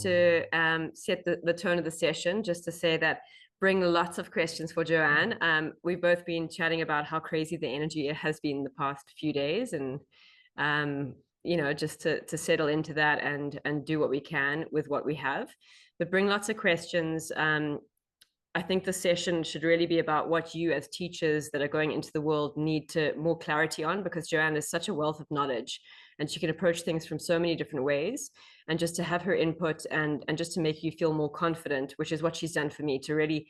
to set the tone of the session just to say that bring lots of questions for Joanne. We've both been chatting about how crazy the energy has been the past few days, and just to settle into that and do what we can with what we have. But bring lots of questions. I think the session should really be about what you as teachers that are going into the world need to more clarity on, because Joanne is such a wealth of knowledge and she can approach things from so many different ways. And just to have her input and just to make you feel more confident, which is what she's done for me, to really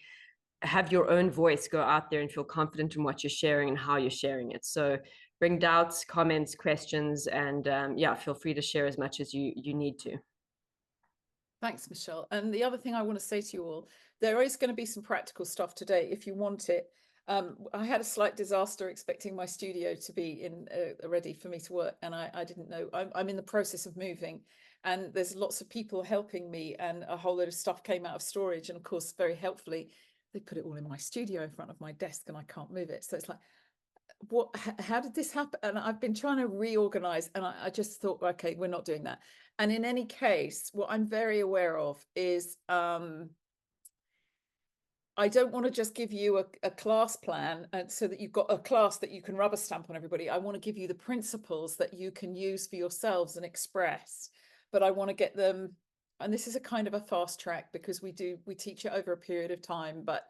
have your own voice go out there and feel confident in what you're sharing and how you're sharing it. So bring doubts, comments, questions, and feel free to share as much as you need to. Thanks, Michelle. And the other thing I want to say to you all, there is going to be some practical stuff today if you want it. I had a slight disaster expecting my studio to be ready for me to work, and I didn't know. I'm in the process of moving, and there's lots of people helping me, and a whole load of stuff came out of storage. And of course, very helpfully, they put it all in my studio in front of my desk, and I can't move it. So it's like, how did this happen? And I've been trying to reorganize, and I just thought, okay, we're not doing that. And in any case, what I'm very aware of is I don't want to just give you a class plan so that you've got a class that you can rubber stamp on everybody. I want to give you the principles that you can use for yourselves and express, but I want to get them, and this is a kind of a fast track because we teach it over a period of time, but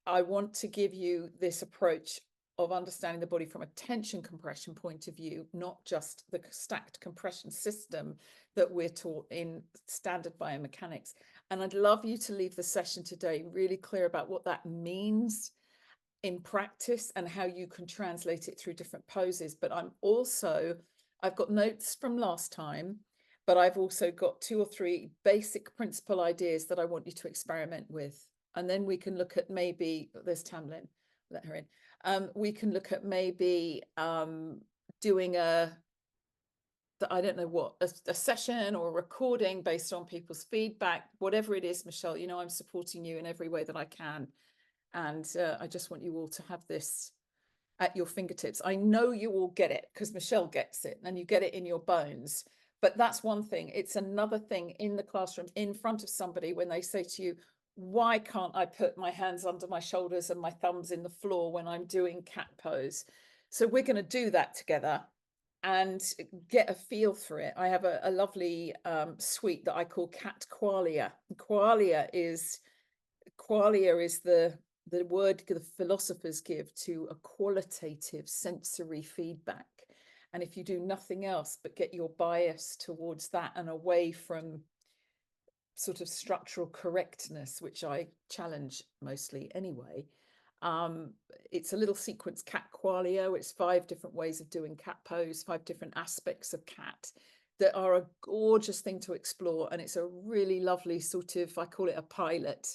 I want to give you this approach of understanding the body from a tension compression point of view, not just the stacked compression system that we're taught in standard biomechanics. And I'd love you to leave the session today really clear about what that means in practice and how you can translate it through different poses. But I've got notes from last time, but I've also got 2 or 3 basic principle ideas that I want you to experiment with. And then we can look at maybe, there's Tamlin, let her in. We can look at maybe doing I don't know what, a session or a recording based on people's feedback, whatever it is, Michelle, you know, I'm supporting you in every way that I can. And I just want you all to have this at your fingertips. I know you all get it because Michelle gets it and you get it in your bones. But that's one thing. It's another thing in the classroom, in front of somebody, when they say to you, why can't I put my hands under my shoulders and my thumbs in the floor when I'm doing cat pose? So we're going to do that together and get a feel for it. I have a lovely suite that I call Cat Qualia. Qualia is the word the philosophers give to a qualitative sensory feedback. And if you do nothing else but get your bias towards that and away from sort of structural correctness, which I challenge mostly anyway, it's a little sequence, Cat Qualia. It's 5 different ways of doing cat pose, 5 different aspects of cat that are a gorgeous thing to explore. And it's a really lovely sort of, I call it a pilot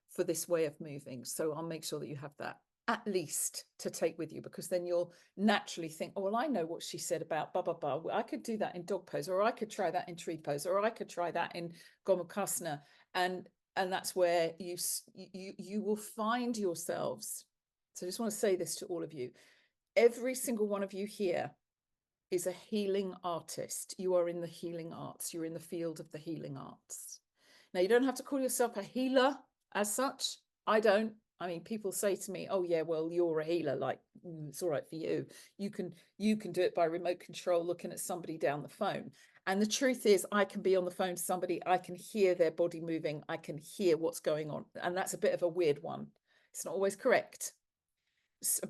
for this way of moving. So I'll make sure that you have that at least to take with you, because then you'll naturally think, oh, well, I know what she said about blah, blah, blah. I could do that in dog pose, or I could try that in tree pose, or I could try that in Gomukhasana. And that's where you will find yourselves. So I just want to say this to all of you. Every single one of you here is a healing artist. You are in the healing arts. You're in the field of the healing arts. Now, you don't have to call yourself a healer as such. I don't. I mean, people say to me, oh, yeah, well, you're a healer. Like, it's all right for you. You can do it by remote control, looking at somebody down the phone. And the truth is, I can be on the phone to somebody. I can hear their body moving. I can hear what's going on. And that's a bit of a weird one. It's not always correct.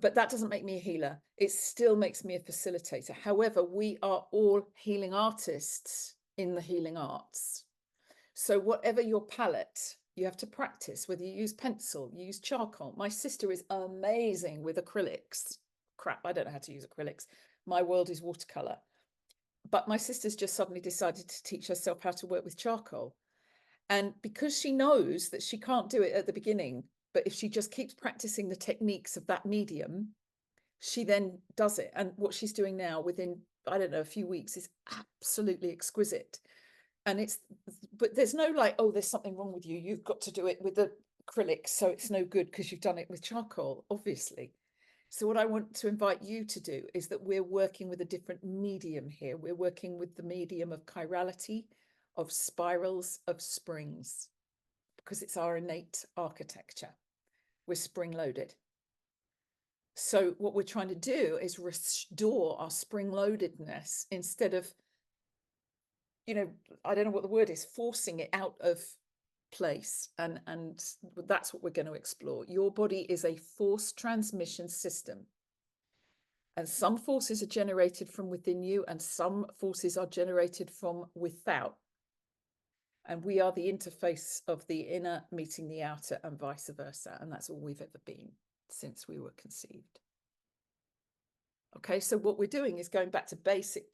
But that doesn't make me a healer. It still makes me a facilitator. However, we are all healing artists in the healing arts. So whatever your palette, you have to practice, whether you use pencil, you use charcoal. My sister is amazing with acrylics. Crap, I don't know how to use acrylics. My world is watercolor. But my sister's just suddenly decided to teach herself how to work with charcoal. And because she knows that she can't do it at the beginning, but if she just keeps practicing the techniques of that medium, she then does it. And what she's doing now within, I don't know, a few weeks is absolutely exquisite. And but there's no like, oh, there's something wrong with you. You've got to do it with the acrylics, so it's no good because you've done it with charcoal, obviously. So what I want to invite you to do is that we're working with a different medium here. We're working with the medium of chirality, of spirals of springs, because it's our innate architecture. We're spring loaded. So what we're trying to do is restore our spring loadedness instead of, you know, I don't know what the word is, forcing it out of place. And that's what we're going to explore. Your body is a force transmission system. And some forces are generated from within you and some forces are generated from without. And we are the interface of the inner meeting the outer and vice versa. And that's all we've ever been since we were conceived. Okay, so what we're doing is going back to basics,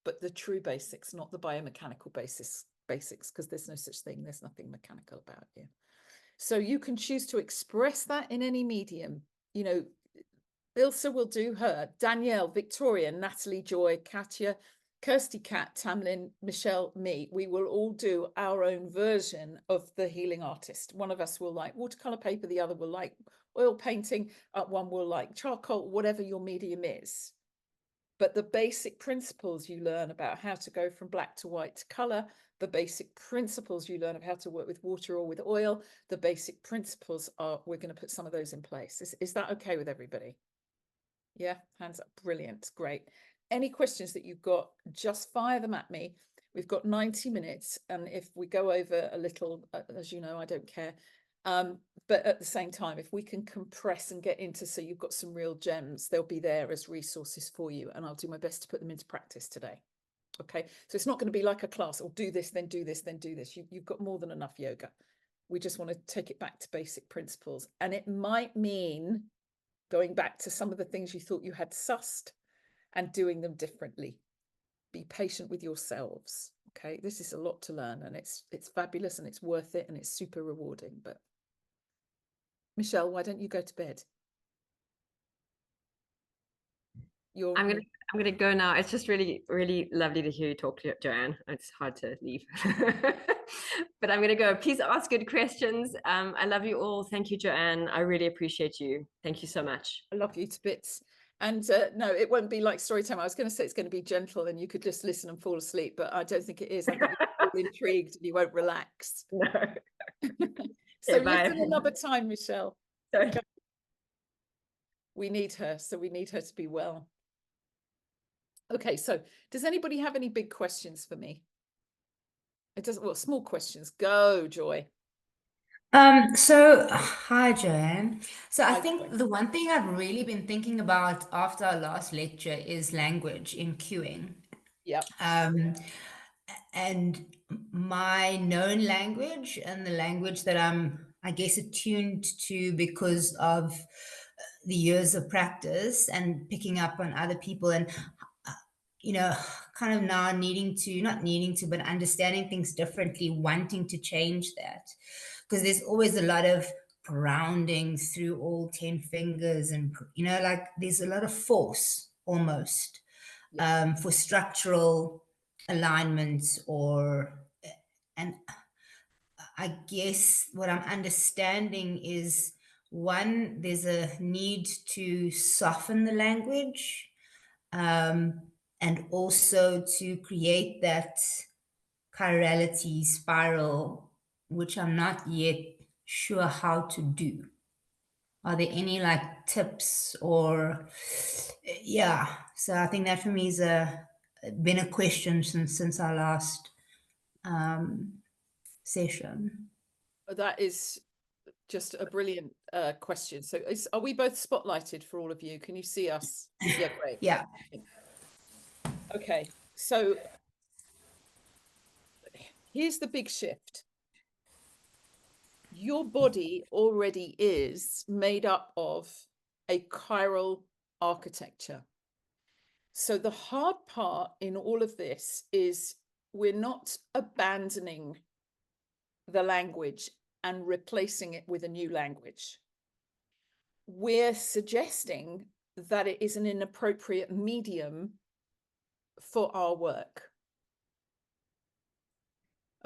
but the true basics, not the biomechanical basics, because there's no such thing. There's nothing mechanical about you. So you can choose to express that in any medium. You know, Ilse will do her, Danielle, Victoria, Natalie, Joy, Katya, Kirsty, Kat, Tamlin, Michelle, me. We will all do our own version of the healing artist. One of us will like watercolor paper, the other will like oil painting, one will like charcoal, whatever your medium is. But the basic principles you learn about how to go from black to white to color, the basic principles you learn of how to work with water or with oil, the basic principles are, we're going to put some of those in place. Is that okay with everybody? Yeah, hands up. Brilliant. Great. Any questions that you've got, just fire them at me. We've got 90 minutes. And if we go over a little, as you know, I don't care. But at the same time, if we can compress and get into, so you've got some real gems, they'll be there as resources for you. And I'll do my best to put them into practice today. Okay. So it's not going to be like a class or do this, then do this, then do this. You've got more than enough yoga. We just want to take it back to basic principles. And it might mean going back to some of the things you thought you had sussed and doing them differently. Be patient with yourselves. Okay, this is a lot to learn and it's fabulous and it's worth it and it's super rewarding. But Michelle, why don't you go to bed? I'm gonna go now. It's just really, really lovely to hear you talk, Joanne. It's hard to leave. But I'm gonna go. Please ask good questions. I love you all. Thank you, Joanne. I really appreciate you. Thank you so much. I love you to bits. And no, it won't be like story time. I was going to say it's going to be gentle and you could just listen and fall asleep, but I don't think it is. I think you're all intrigued and you won't relax. No. So Okay, bye. listen another time, Michelle. Sorry. We need her, so we need her to be well. Okay, so does anybody have any big questions for me? It doesn't, well, small questions. Go, Joy. So hi Joanne. So I Hi, think Joy. the one thing I've really been thinking about after our last lecture is language in queuing. Yeah. And my known language and the language that I'm, I guess, attuned to because of the years of practice and picking up on other people and you know, kind of now not needing to, but understanding things differently, wanting to change that. Because there's always a lot of grounding through all 10 fingers and, you know, like there's a lot of force almost for structural alignment and I guess what I'm understanding is one, there's a need to soften the language. And also to create that chirality spiral, which I'm not yet sure how to do. Are there any like tips or yeah? So I think that for me is been a question since our last session. That is just a brilliant question. So are we both spotlighted for all of you? Can you see us? Yeah, great. Yeah. Okay, so here's the big shift. Your body already is made up of a chiral architecture. So the hard part in all of this is we're not abandoning the language and replacing it with a new language. We're suggesting that it is an inappropriate medium for our work.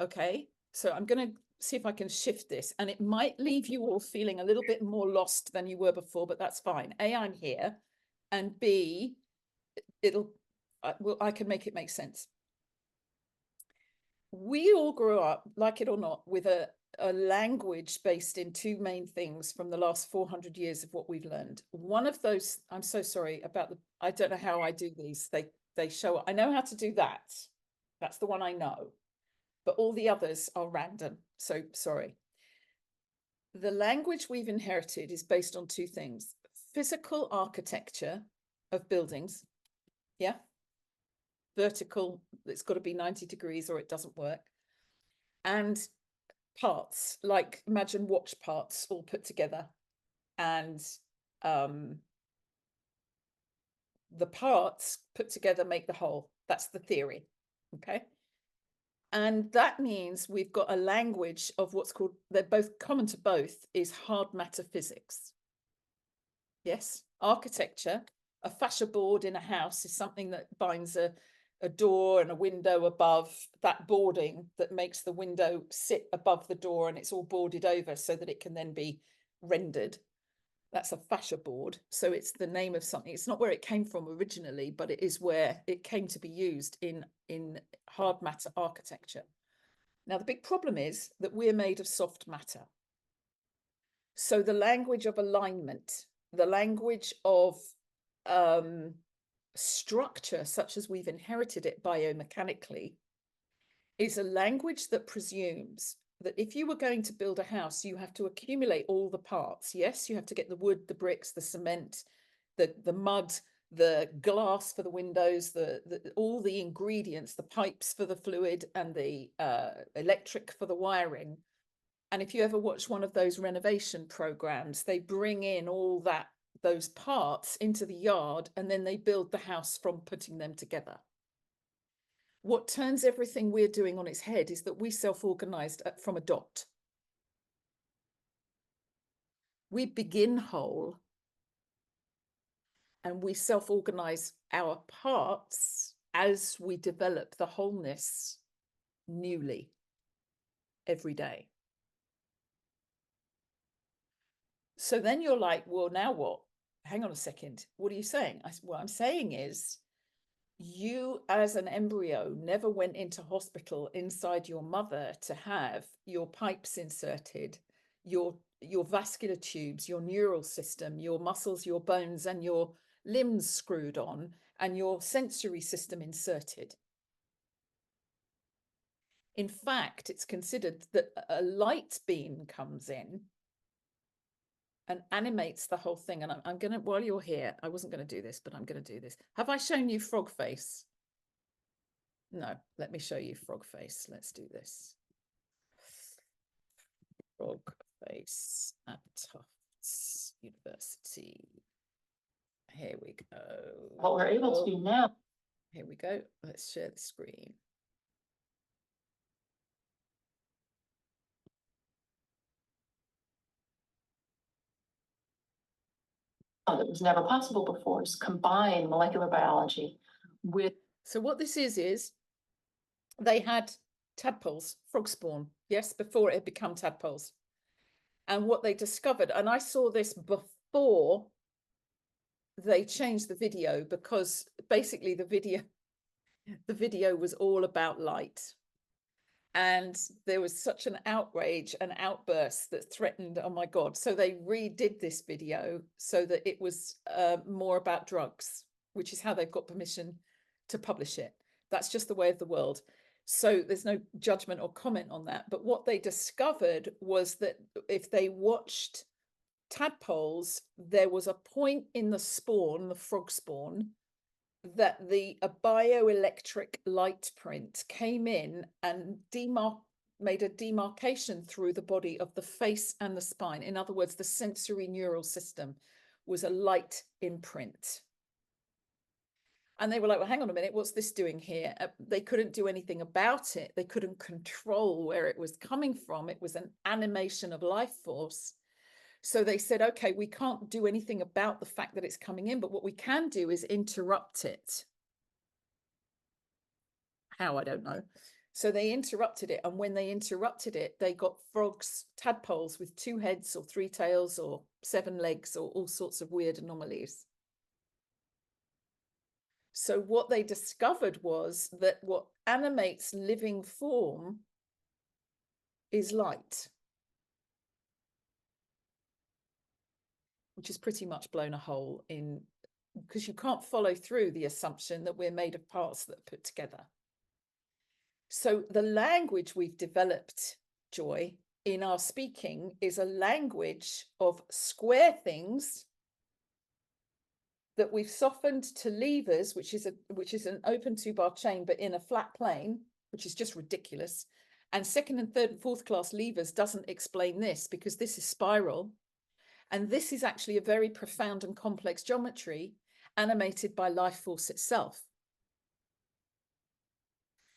Okay, so I'm going to see if I can shift this, and it might leave you all feeling a little bit more lost than you were before, but that's fine. A, I'm here, and B, I can make it make sense. we all grew up, like it or not, with a language based in two main things from the last 400 years of what we've learned. One of those, I'm so sorry about I don't know how I do these. They show up. I know how to do that. That's the one I know. But all the others are random. So sorry. The language we've inherited is based on two things: physical architecture of buildings. Yeah. Vertical, it's got to be 90 degrees or it doesn't work. And parts, like imagine watch parts all put together. And the parts put together make the whole. That's the theory. Okay. And that means we've got a language of what's called, they're both common to both, is hard matter physics. Yes, architecture, a fascia board in a house is something that binds a door and a window above, that boarding that makes the window sit above the door, and it's all boarded over so that it can then be rendered. That's a fascia board. So it's the name of something. It's not where it came from originally, but it is where it came to be used in hard matter architecture. Now, the big problem is that we're made of soft matter. So the language of alignment, the language of structure, such as we've inherited it biomechanically, is a language that presumes that if you were going to build a house, you have to accumulate all the parts. Yes, you have to get the wood, the bricks, the cement, the mud, the glass for the windows, all the ingredients, the pipes for the fluid, and the electric for the wiring. And if you ever watch one of those renovation programs, they bring in all those parts into the yard, and then they build the house from putting them together. What turns everything we're doing on its head is that we self-organized from a dot. We begin whole, and we self-organize our parts as we develop the wholeness newly every day. So then you're like, well, now what? Hang on a second. What are you saying? What I'm saying is, you as an embryo never went into hospital inside your mother to have your pipes inserted, your vascular tubes, your neural system, your muscles, your bones, and your limbs screwed on, and your sensory system inserted. In fact, it's considered that a light beam comes in and animates the whole thing. And I'm going to, while you're here, I wasn't going to do this, but I'm going to do this. Have I shown you frog face? No, let me show you frog face. Let's do this. Frog face at Tufts University. Here we go. What we're able to do now. Here we go. Let's share the screen. That was never possible before, is combine molecular biology with. So what this is they had tadpoles, frog spawn, yes, before it had become tadpoles. And what they discovered, and I saw this before they changed the video, because basically the video was all about light. And there was such an outrage, an outburst that threatened, oh my God. So they redid this video so that it was more about drugs, which is how they've got permission to publish it. That's just the way of the world. So there's no judgment or comment on that. But what they discovered was that if they watched tadpoles, there was a point in the spawn, the frog spawn, that a bioelectric light print came in and made a demarcation through the body of the face and the spine. In other words, the sensory neural system was a light imprint. And they were like, well, hang on a minute, what's this doing here? They couldn't do anything about it. They couldn't control where it was coming from. It was an animation of life force. So they said, okay, we can't do anything about the fact that it's coming in, but what we can do is interrupt it. How? I don't know. So they interrupted it. And when they interrupted it, they got frogs, tadpoles with 2 heads or 3 tails or 7 legs or all sorts of weird anomalies. So what they discovered was that what animates living form is light, which has pretty much blown a hole in, because you can't follow through the assumption that we're made of parts that are put together. So the language we've developed, Joy, in our speaking is a language of square things that we've softened to levers, which is an open 2-bar chain, but in a flat plane, which is just ridiculous. And second and third and fourth class levers doesn't explain this, because this is spiral. And this is actually a very profound and complex geometry animated by life force itself.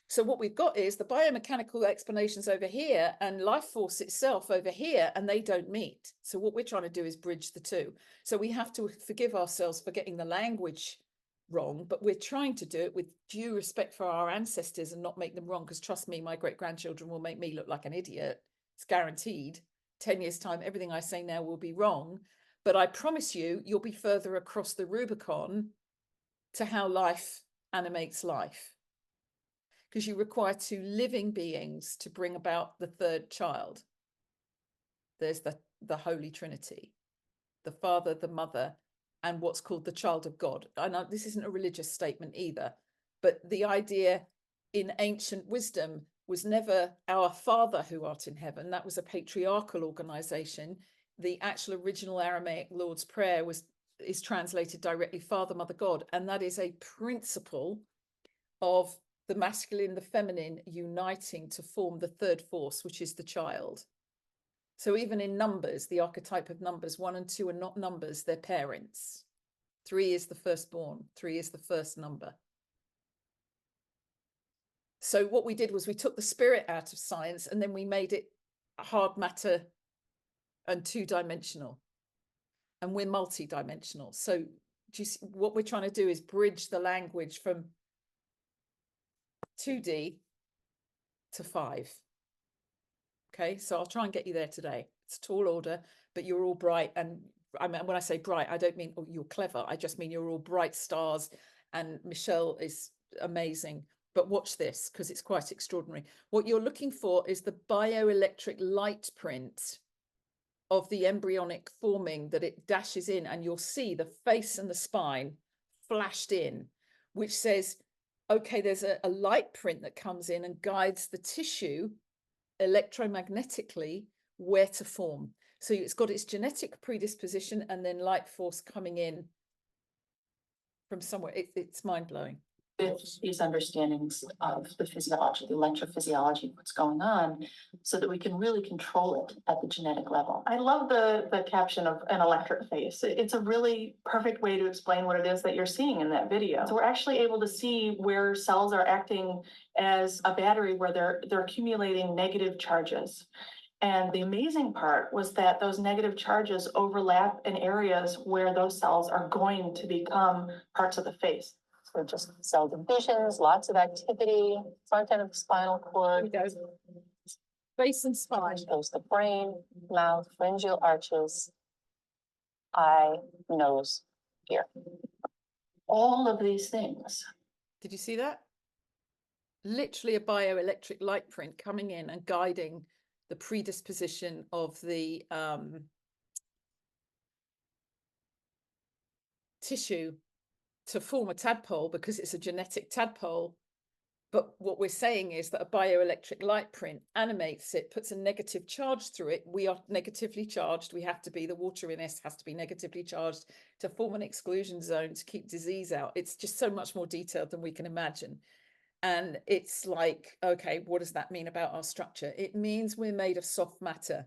So what we've got is the biomechanical explanations over here and life force itself over here, and they don't meet. So what we're trying to do is bridge the two. So we have to forgive ourselves for getting the language wrong, but we're trying to do it with due respect for our ancestors and not make them wrong, because trust me, my great-grandchildren will make me look like an idiot. It's guaranteed. 10 years' time, everything I say now will be wrong. But I promise you, you'll be further across the Rubicon to how life animates life. Because you require 2 living beings to bring about the third child. There's the Holy Trinity, the Father, the Mother, and what's called the child of God. I know this isn't a religious statement either, but the idea in ancient wisdom was never our Father who art in heaven. That was a patriarchal organization. The actual original Aramaic Lord's Prayer is translated directly Father, Mother, God, and that is a principle of the masculine, the feminine uniting to form the third force, which is the child. So even in numbers, the archetype of numbers 1 and 2 are not numbers, they're parents. 3 is the firstborn, 3 is the first number. So what we did was we took the spirit out of science and then we made it hard matter and 2-dimensional. And we're multi-dimensional. So do you see, what we're trying to do is bridge the language from 2D to 5. Okay, so I'll try and get you there today. It's a tall order, but you're all bright. And I mean, when I say bright, I don't mean, oh, you're clever. I just mean you're all bright stars. And Michelle is amazing. But watch this, because it's quite extraordinary. What you're looking for is the bioelectric light print of the embryonic forming that it dashes in, and you'll see the face and the spine flashed in, which says, okay, there's a light print that comes in and guides the tissue electromagnetically where to form. So it's got its genetic predisposition and then light force coming in from somewhere. It's mind-blowing. With these understandings of the physiology, the electrophysiology, what's going on, so that we can really control it at the genetic level. I love the caption of an electric face. It's a really perfect way to explain what it is that you're seeing in that video. So we're actually able to see where cells are acting as a battery, where they're accumulating negative charges. And the amazing part was that those negative charges overlap in areas where those cells are going to become parts of the face. So just cell divisions, lots of activity, front end of the spinal cord. Face and spine. Goes the brain, mouth, pharyngeal arches, eye, nose, ear. All of these things. Did you see that? Literally a bioelectric light print coming in and guiding the predisposition of the tissue to form a tadpole, because it's a genetic tadpole. But what we're saying is that a bioelectric light print animates it, puts a negative charge through it. We are negatively charged. We have to be, the water in us has to be negatively charged to form an exclusion zone to keep disease out. It's just so much more detailed than we can imagine. And it's like, okay, what does that mean about our structure? It means we're made of soft matter.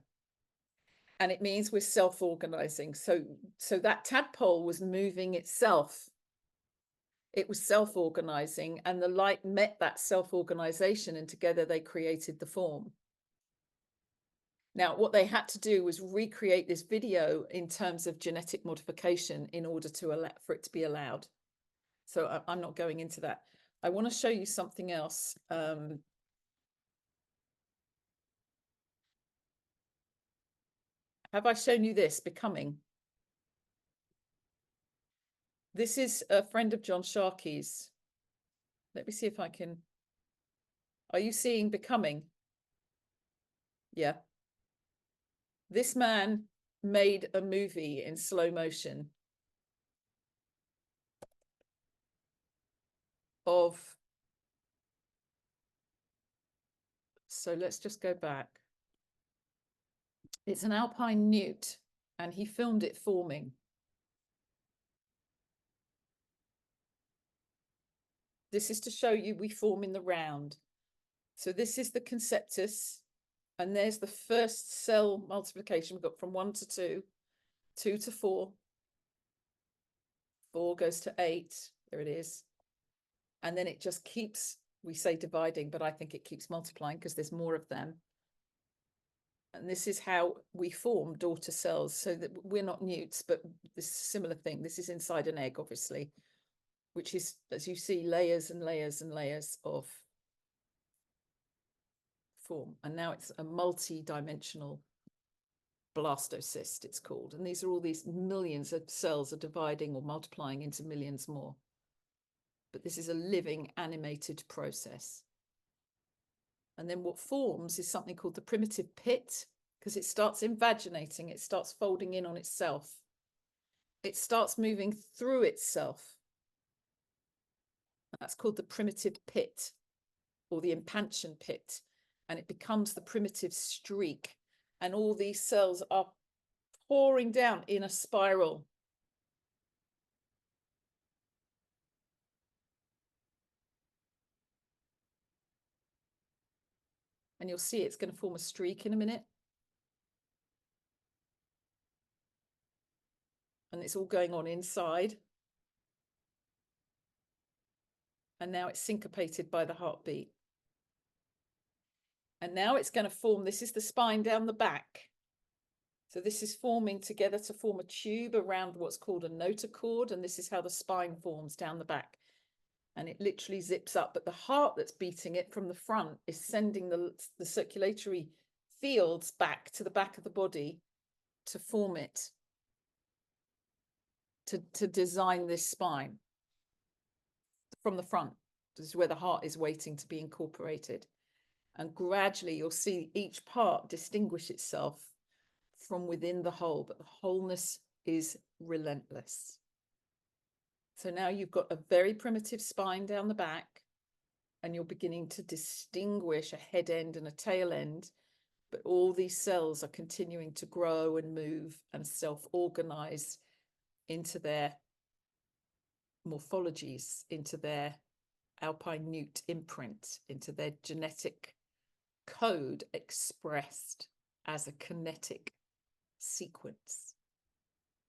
And it means we're self-organizing. So that tadpole was moving itself. It was self-organizing, and the light met that self-organization, and together they created the form. Now, what they had to do was recreate this video in terms of genetic modification in order to allow for it to be allowed. So I'm not going into that. I want to show you something else. Have I shown you this, becoming? This is a friend of John Sharkey's. Let me see if I can. Are you seeing Becoming? Yeah. This man made a movie in slow motion of, so let's just go back. It's an alpine newt, and he filmed it forming. This is to show you we form in the round. So this is the conceptus, and there's the first cell multiplication. We've got from 1 to 2, 2 to 4, 4 goes to 8, there it is. And then it just keeps, we say dividing, but I think it keeps multiplying because there's more of them. And this is how we form daughter cells, so that we're not newts, but this similar thing. This is inside an egg, obviously, which is, as you see, layers and layers and layers of form. And now it's a multi-dimensional blastocyst, it's called. And these are all these millions of cells are dividing or multiplying into millions more. But this is a living, animated process. And then what forms is something called the primitive pit, because it starts invaginating, it starts folding in on itself. It starts moving through itself. That's called the primitive pit, or the impansion pit. And it becomes the primitive streak. And all these cells are pouring down in a spiral. And you'll see it's going to form a streak in a minute. And it's all going on inside. And now it's syncopated by the heartbeat. And now it's going to form, this is the spine down the back. So this is forming together to form a tube around what's called a notochord. And this is how the spine forms down the back. And it literally zips up. But the heart that's beating it from the front is sending the circulatory fields back to the back of the body to form it, to design this spine from the front. This is where the heart is waiting to be incorporated. And gradually you'll see each part distinguish itself from within the whole, but the wholeness is relentless. So now you've got a very primitive spine down the back, and you're beginning to distinguish a head end and a tail end, but all these cells are continuing to grow and move and self-organize into their morphologies, into their alpine newt imprint, into their genetic code expressed as a kinetic sequence.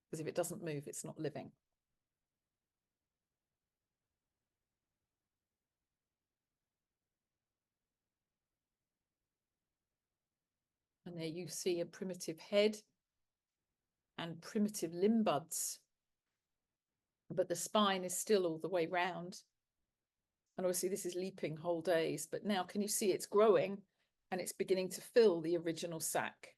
Because if it doesn't move, it's not living. And there you see a primitive head and primitive limb buds, but the spine is still all the way round. And obviously this is leaping whole days, but now can you see it's growing and it's beginning to fill the original sac.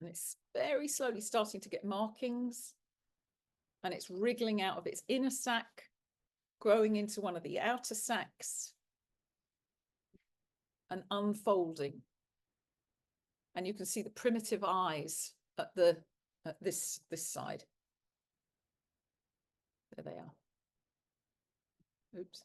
And it's very slowly starting to get markings, and it's wriggling out of its inner sac, growing into one of the outer sacs and unfolding. And you can see the primitive eyes at this side. There they are. Oops.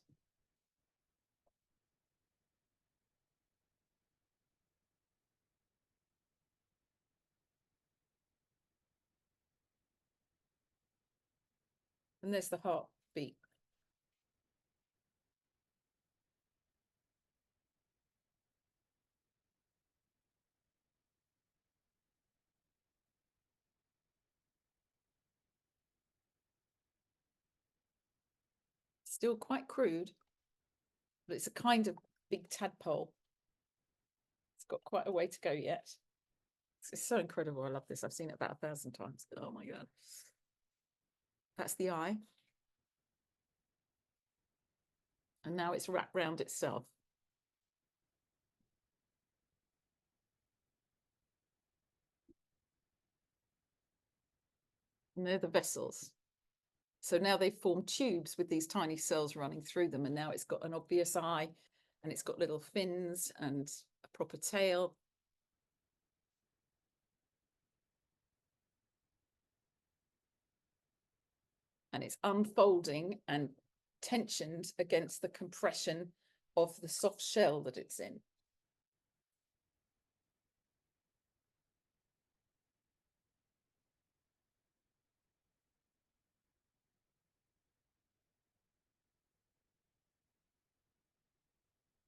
And there's the heartbeat. Still quite crude, but it's a kind of big tadpole. It's got quite a way to go yet. It's so incredible. I love this. I've seen it about 1,000 times. Oh my God. That's the eye. And now it's wrapped round itself. And they're the vessels. So now they form tubes with these tiny cells running through them, and now it's got an obvious eye, and it's got little fins and a proper tail. And it's unfolding and tensioned against the compression of the soft shell that it's in.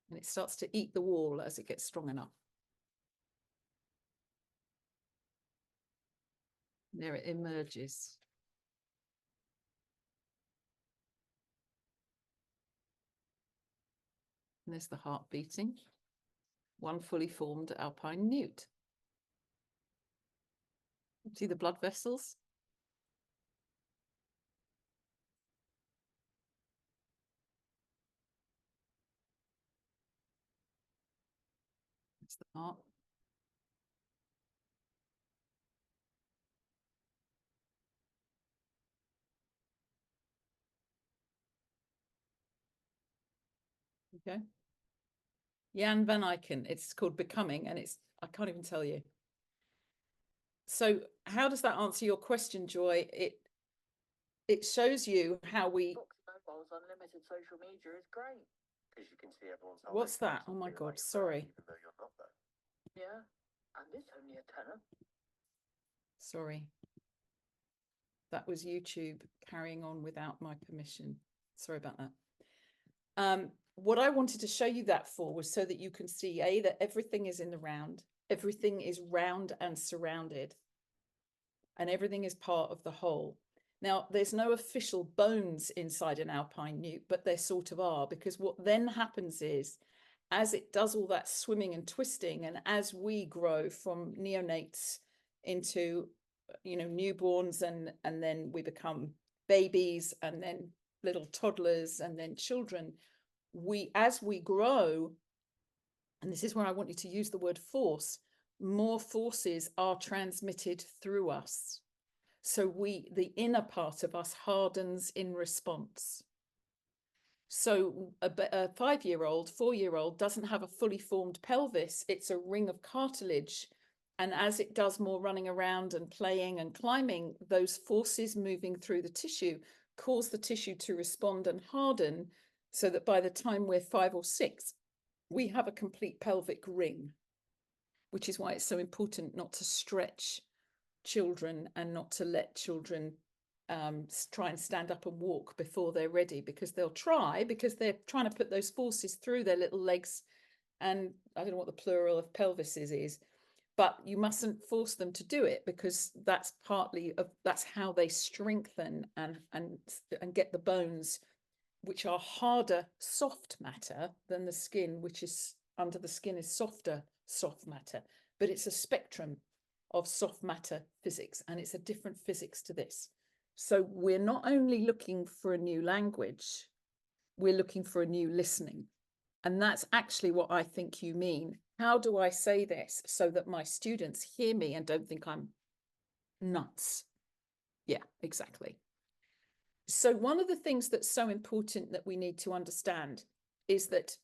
And it starts to eat the wall as it gets strong enough. And there it emerges. And there's the heart beating. One fully formed alpine newt. See the blood vessels? It's the heart. Okay. Jan van Eycken, it's called Becoming, and it's, I can't even tell you. So how does that answer your question, Joy? It shows you how we... Unlimited social media is great. Because you can see everyone's... What's that? Oh my God, sorry. Even though you're not there. Yeah, and it's only a tenner. Sorry. That was YouTube carrying on without my permission. Sorry about that. What I wanted to show you that for was so that you can see, A, that everything is in the round. Everything is round and surrounded. And everything is part of the whole. Now, there's no official bones inside an alpine newt, but there sort of are, because what then happens is, as it does all that swimming and twisting, and as we grow from neonates into, you know, newborns, and then we become babies, and then little toddlers, and then children, as we grow, and this is where I want you to use the word force, more forces are transmitted through us. So the inner part of us hardens in response. So a 5-year-old, 4-year-old doesn't have a fully formed pelvis. It's a ring of cartilage. And as it does more running around and playing and climbing, those forces moving through the tissue cause the tissue to respond and harden, so that by the time we're 5 or 6, we have a complete pelvic ring, which is why it's so important not to stretch children and not to let children try and stand up and walk before they're ready, because they'll try, because they're trying to put those forces through their little legs, and I don't know what the plural of pelvises is, but you mustn't force them to do it, because that's partly of, that's how they strengthen and get the bones, which are harder soft matter than the skin, which is under the skin is softer soft matter, but it's a spectrum of soft matter physics, and it's a different physics to this. So we're not only looking for a new language, we're looking for a new listening. And that's actually what I think you mean. How do I say this so that my students hear me and don't think I'm nuts? Yeah, exactly. So one of the things that's so important that we need to understand is that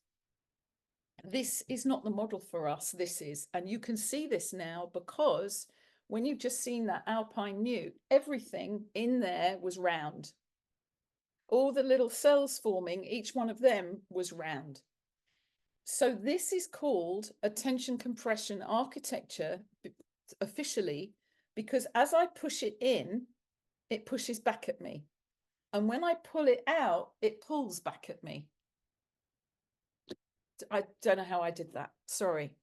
this is not the model for us, this is, and you can see this now, because when you've just seen that alpine newt, everything in there was round. All the little cells forming, each one of them was round. So this is called a tension compression architecture officially, because as I push it in, it pushes back at me. And when I pull it out, it pulls back at me. I don't know how I did that. Sorry.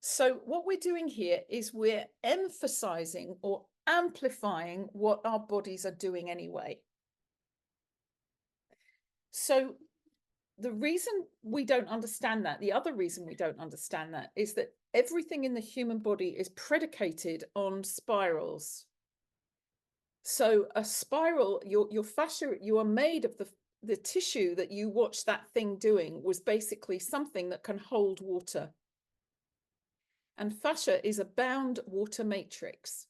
So what we're doing here is we're emphasizing or amplifying what our bodies are doing anyway. So the reason we don't understand that, the other reason we don't understand that, is that everything in the human body is predicated on spirals. So a spiral, your fascia, you are made of the tissue that you watch that thing doing was basically something that can hold water. And fascia is a bound water matrix.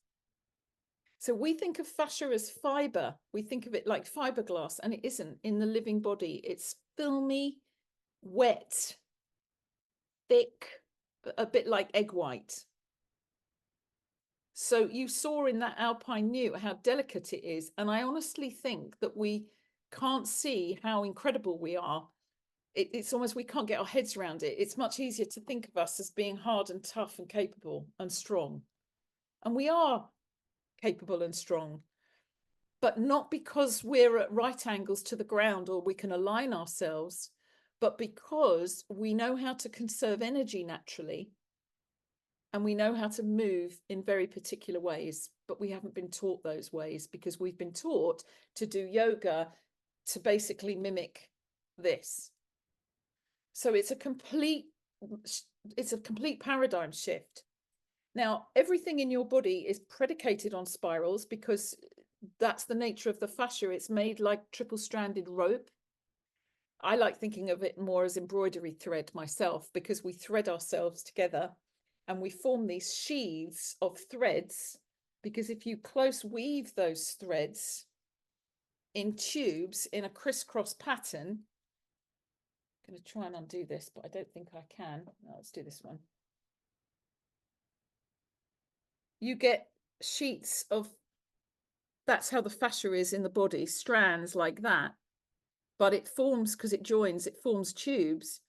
So we think of fascia as fiber. We think of it like fiberglass, and it isn't in the living body. It's filmy, wet, thick, a bit like egg white. So you saw in that alpine newt how delicate it is. And I honestly think that we can't see how incredible we are. It's almost, we can't get our heads around it. It's much easier to think of us as being hard and tough and capable and strong. And we are capable and strong, but not because we're at right angles to the ground or we can align ourselves, but because we know how to conserve energy naturally. And we know how to move in very particular ways, but we haven't been taught those ways because we've been taught to do yoga to basically mimic this. So it's a complete paradigm shift. Now, everything in your body is predicated on spirals because that's the nature of the fascia. It's made like triple-stranded rope. I like thinking of it more as embroidery thread myself, because we thread ourselves together and we form these sheaths of threads, because if you close weave those threads in tubes in a crisscross pattern, I'm going to try and undo this, but I don't think I can. No, let's do this one. You get sheets of, that's how the fascia is in the body, strands like that, but it forms, because it joins, it forms tubes.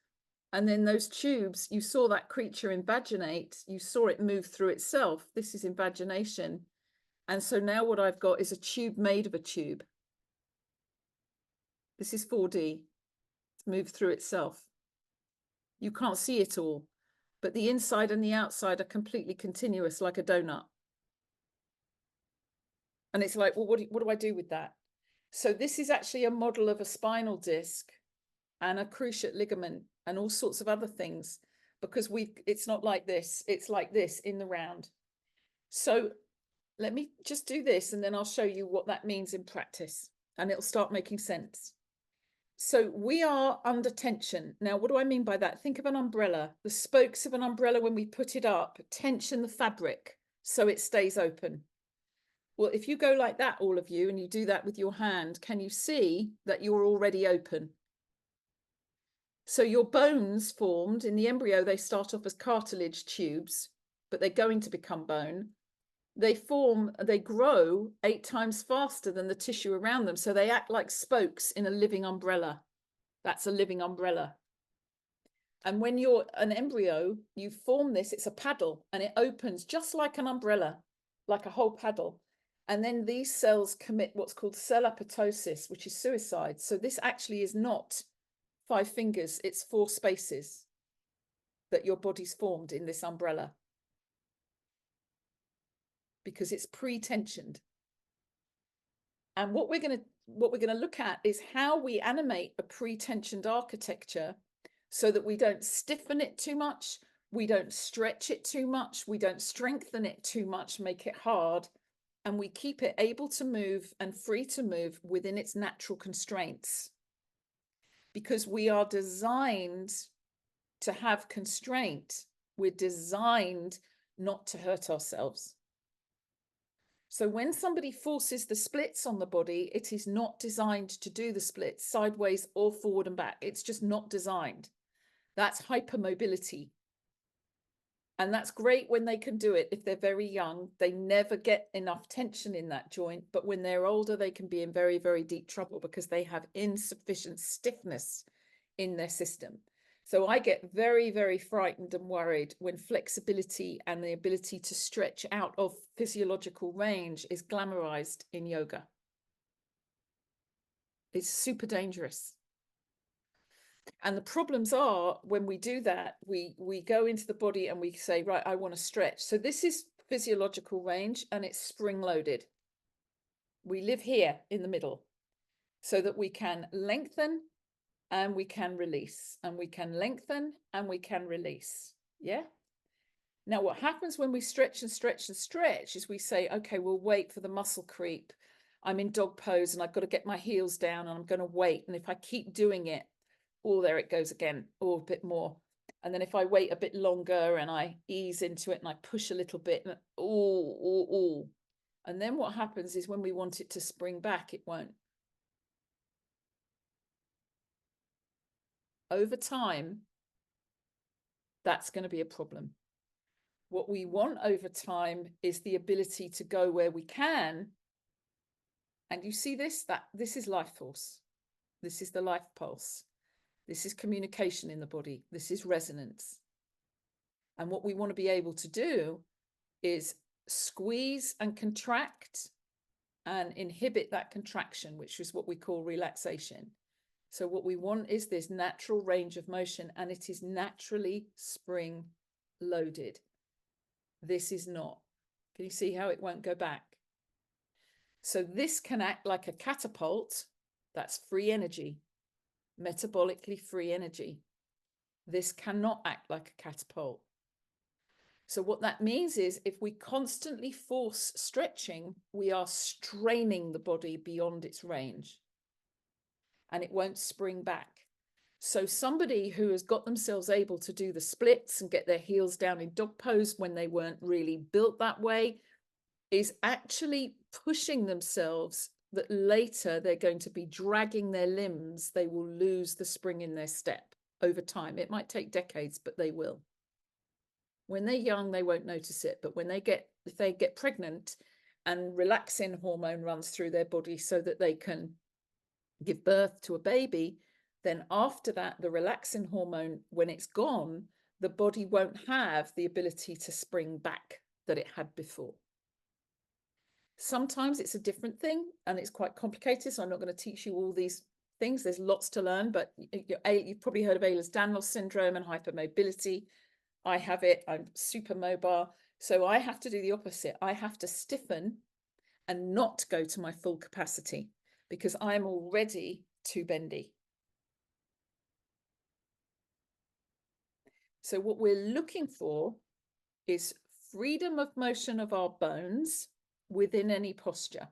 And then those tubes, you saw that creature invaginate, you saw it move through itself. This is invagination. And so now what I've got is a tube made of a tube. This is 4D. It's moved through itself. You can't see it all, but the inside and the outside are completely continuous, like a donut. And it's like, well, what do I do with that? So this is actually a model of a spinal disc and a cruciate ligament and all sorts of other things, because it's not like this, it's like this in the round. So let me just do this and then I'll show you what that means in practice and it'll start making sense. So we are under tension. Now, what do I mean by that? Think of an umbrella. The spokes of an umbrella, when we put it up, tension the fabric so it stays open. Well, if you go like that, all of you, and you do that with your hand, can you see that you're already open? So your bones formed in the embryo, they start off as cartilage tubes, but they're going to become bone. They grow 8 times faster than the tissue around them. So they act like spokes in a living umbrella. That's a living umbrella. And when you're an embryo, you form this, it's a paddle, and it opens just like an umbrella, like a whole paddle. And then these cells commit what's called cell apoptosis, which is suicide. So this actually is not 5 fingers, it's 4 spaces that your body's formed in this umbrella, because it's pre-tensioned. And what we're going to look at is how we animate a pre-tensioned architecture so that we don't stiffen it too much, we don't stretch it too much, we don't strengthen it too much, make it hard, and we keep it able to move and free to move within its natural constraints. Because we are designed to have constraint. We're designed not to hurt ourselves. So when somebody forces the splits on the body, it is not designed to do the splits sideways or forward and back. It's just not designed. That's hypermobility. And that's great when they can do it. If they're very young, they never get enough tension in that joint. But when they're older, they can be in very, very deep trouble because they have insufficient stiffness in their system. So I get very, very frightened and worried when flexibility and the ability to stretch out of physiological range is glamorized in yoga. It's super dangerous. And the problems are when we do that, we go into the body and we say, right, I want to stretch. So this is physiological range and it's spring loaded. We live here in the middle so that we can lengthen and we can release, and we can lengthen and we can release. Yeah. Now, what happens when we stretch and stretch and stretch is we say, okay, we'll wait for the muscle creep. I'm in dog pose and I've got to get my heels down and I'm going to wait. And if I keep doing it, oh, there it goes again, or a bit more. And then if I wait a bit longer and I ease into it and I push a little bit, and oh. And then what happens is when we want it to spring back, it won't. Over time, that's going to be a problem. What we want over time is the ability to go where we can. And you see this, this is life force. This is the life pulse. This is communication in the body. This is resonance. And what we want to be able to do is squeeze and contract and inhibit that contraction, which is what we call relaxation. So what we want is this natural range of motion, and it is naturally spring loaded. This is not. Can you see how it won't go back? So this can act like a catapult. That's free energy, metabolically free energy. This cannot act like a catapult. So what that means is if we constantly force stretching, we are straining the body beyond its range, and it won't spring back. So somebody who has got themselves able to do the splits and get their heels down in dog pose when they weren't really built that way is actually pushing themselves that later they're going to be dragging their limbs. They will lose the spring in their step over time. It might take decades, but they will. When they're young, they won't notice it. But when if they get pregnant and relaxin hormone runs through their body so that they can give birth to a baby, then after that, the relaxin hormone, when it's gone, the body won't have the ability to spring back that it had before. Sometimes it's a different thing and it's quite complicated. So I'm not going to teach you all these things. There's lots to learn, but you've probably heard of Ehlers-Danlos syndrome and hypermobility. I have it. I'm super mobile. So I have to do the opposite. I have to stiffen and not go to my full capacity because I'm already too bendy. So what we're looking for is freedom of motion of our bones within any posture.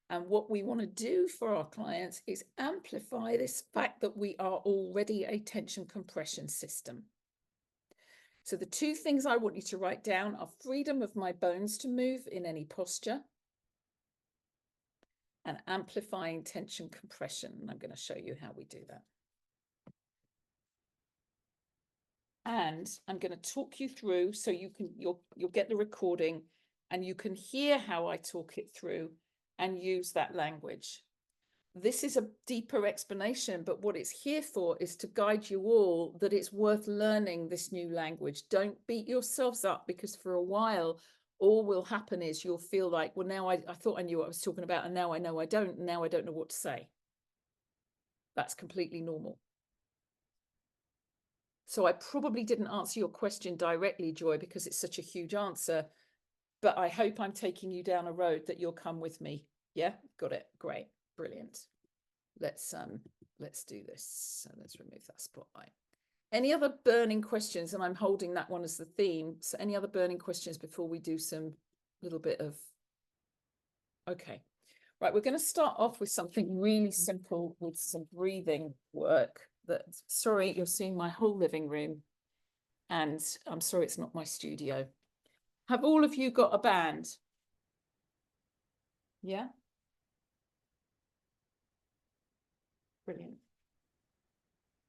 And what we want to do for our clients is amplify this fact that we are already a tension compression system. So the two things I want you to write down are freedom of my bones to move in any posture and amplifying tension compression. And I'm going to show you how we do that. And I'm going to talk you through so you'll get the recording and you can hear how I talk it through and use that language. This is a deeper explanation, but what it's here for is to guide you all that it's worth learning this new language. Don't beat yourselves up because for a while, all will happen is you'll feel like, well, now I thought I knew what I was talking about and now I know I don't, and now I don't know what to say. That's completely normal. So I probably didn't answer your question directly, Joy, because it's such a huge answer, but I hope I'm taking you down a road that you'll come with me. Yeah, got it. Great. Brilliant. Let's do this. So let's remove that spotlight. Any other burning questions? And I'm holding that one as the theme. So any other burning questions before we do some little bit of, okay. Right, we're going to start off with something really simple with some breathing work. Sorry, you're seeing my whole living room. And I'm sorry it's not my studio. Have all of you got a band? Yeah? Brilliant.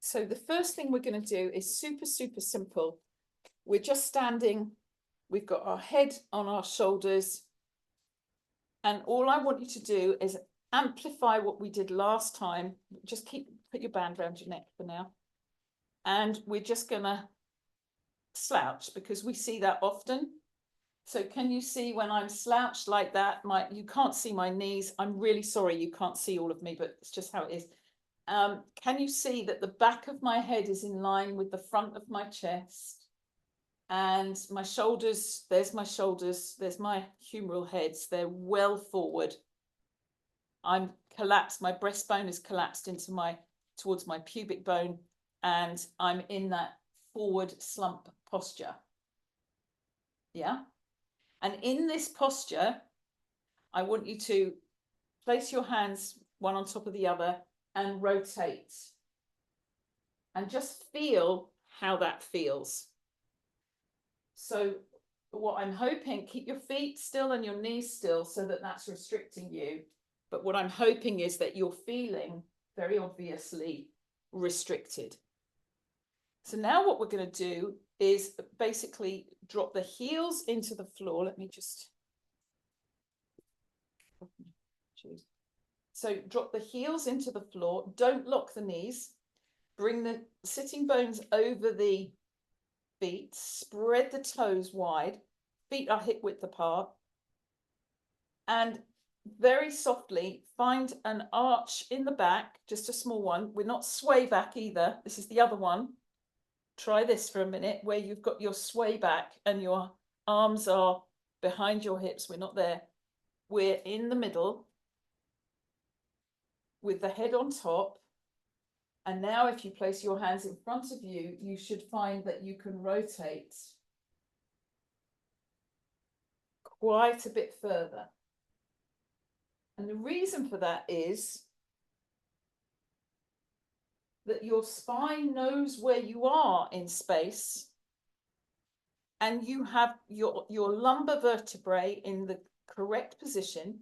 So the first thing we're going to do is super, super simple. We're just standing. We've got our head on our shoulders. And all I want you to do is amplify what we did last time. Just put your band around your neck for now. And we're just going to slouch because we see that often. So can you see when I'm slouched like that, you can't see my knees. I'm really sorry you can't see all of me, but it's just how it is. Can you see that the back of my head is in line with the front of my chest? And my shoulders, there's my humeral heads, they're well forward. I'm collapsed, my breastbone is collapsed towards my pubic bone, and I'm in that forward slump posture. Yeah? And in this posture, I want you to place your hands one on top of the other and rotate. and just feel how that feels. So what I'm hoping, keep your feet still and your knees still so that that's restricting you. But what I'm hoping is that you're feeling very obviously restricted. So now what we're going to do is basically drop the heels into the floor. Let me just choose. So drop the heels into the floor. Don't lock the knees. Bring the sitting bones over the feet. Spread the toes wide. Feet are hip width apart. And very softly find an arch in the back, just a small one. We're not sway back either. This is the other one. Try this for a minute where you've got your sway back and your arms are behind your hips. We're not there. We're in the middle with the head on top. And now if you place your hands in front of you, you should find that you can rotate quite a bit further. And the reason for that is that your spine knows where you are in space, and you have your lumbar vertebrae in the correct position.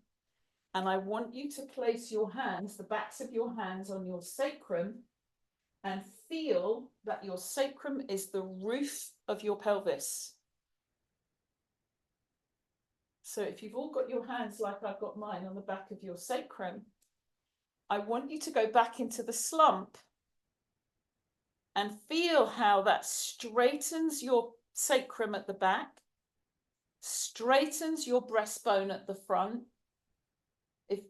And I want you to place your hands, the backs of your hands, on your sacrum and feel that your sacrum is the roof of your pelvis. So if you've all got your hands like I've got mine on the back of your sacrum, I want you to go back into the slump and feel how that straightens your sacrum at the back, straightens your breastbone at the front. If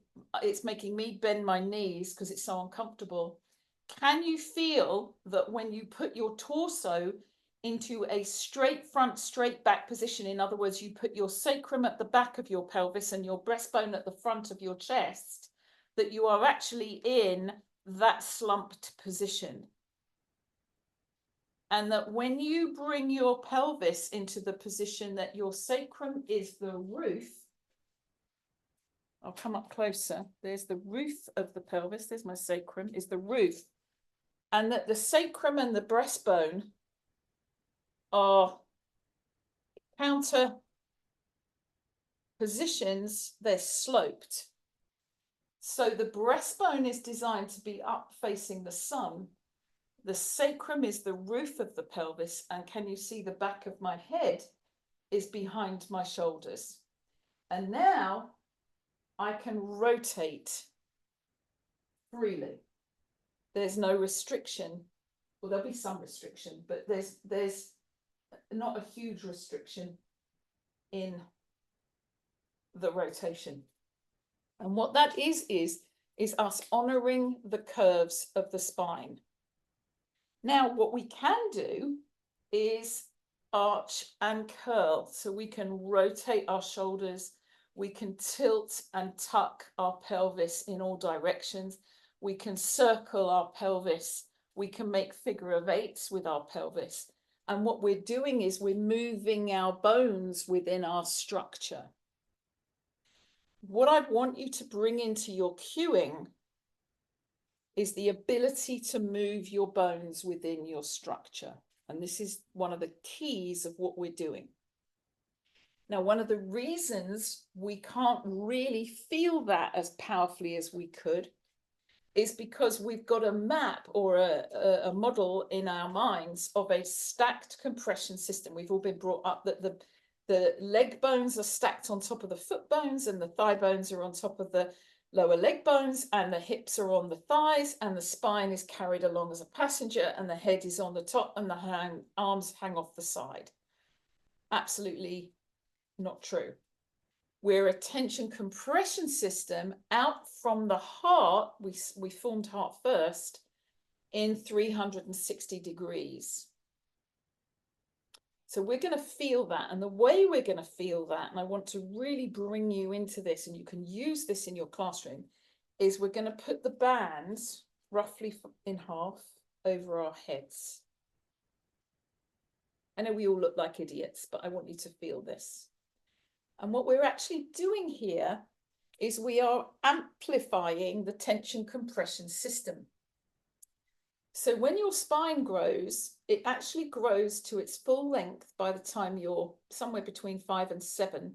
it's making me bend my knees because it's so uncomfortable. Can you feel that when you put your torso into a straight front, straight back position, in other words, you put your sacrum at the back of your pelvis and your breastbone at the front of your chest, that you are actually in that slumped position? And that when you bring your pelvis into the position that your sacrum is the roof, I'll come up closer. There's the roof of the pelvis. There's my sacrum, is the roof. And that the sacrum and the breastbone are counter positions. They're sloped. So the breastbone is designed to be up facing the sun. The sacrum is the roof of the pelvis. And can you see the back of my head is behind my shoulders? And now I can rotate freely. There's no restriction. Well, there'll be some restriction, but there's not a huge restriction in the rotation. And what that is us honoring the curves of the spine. Now, what we can do is arch and curl. So we can rotate our shoulders. We can tilt and tuck our pelvis in all directions. We can circle our pelvis. We can make figure of eights with our pelvis. And what we're doing is we're moving our bones within our structure. What I want you to bring into your cueing is the ability to move your bones within your structure. And this is one of the keys of what we're doing. Now, one of the reasons we can't really feel that as powerfully as we could is because we've got a map or a model in our minds of a stacked compression system. We've all been brought up that the leg bones are stacked on top of the foot bones, and the thigh bones are on top of the lower leg bones, and the hips are on the thighs, and the spine is carried along as a passenger, and the head is on the top, and the arms hang off the side. Absolutely not true. We're a tension compression system out from the heart. We formed heart first in 360 degrees. So we're going to feel that. And the way we're going to feel that, and I want to really bring you into this, and you can use this in your classroom, is we're going to put the bands roughly in half over our heads. I know we all look like idiots, but I want you to feel this. And what we're actually doing here is we are amplifying the tension compression system. So when your spine grows, it actually grows to its full length by the time you're somewhere between 5 and 7.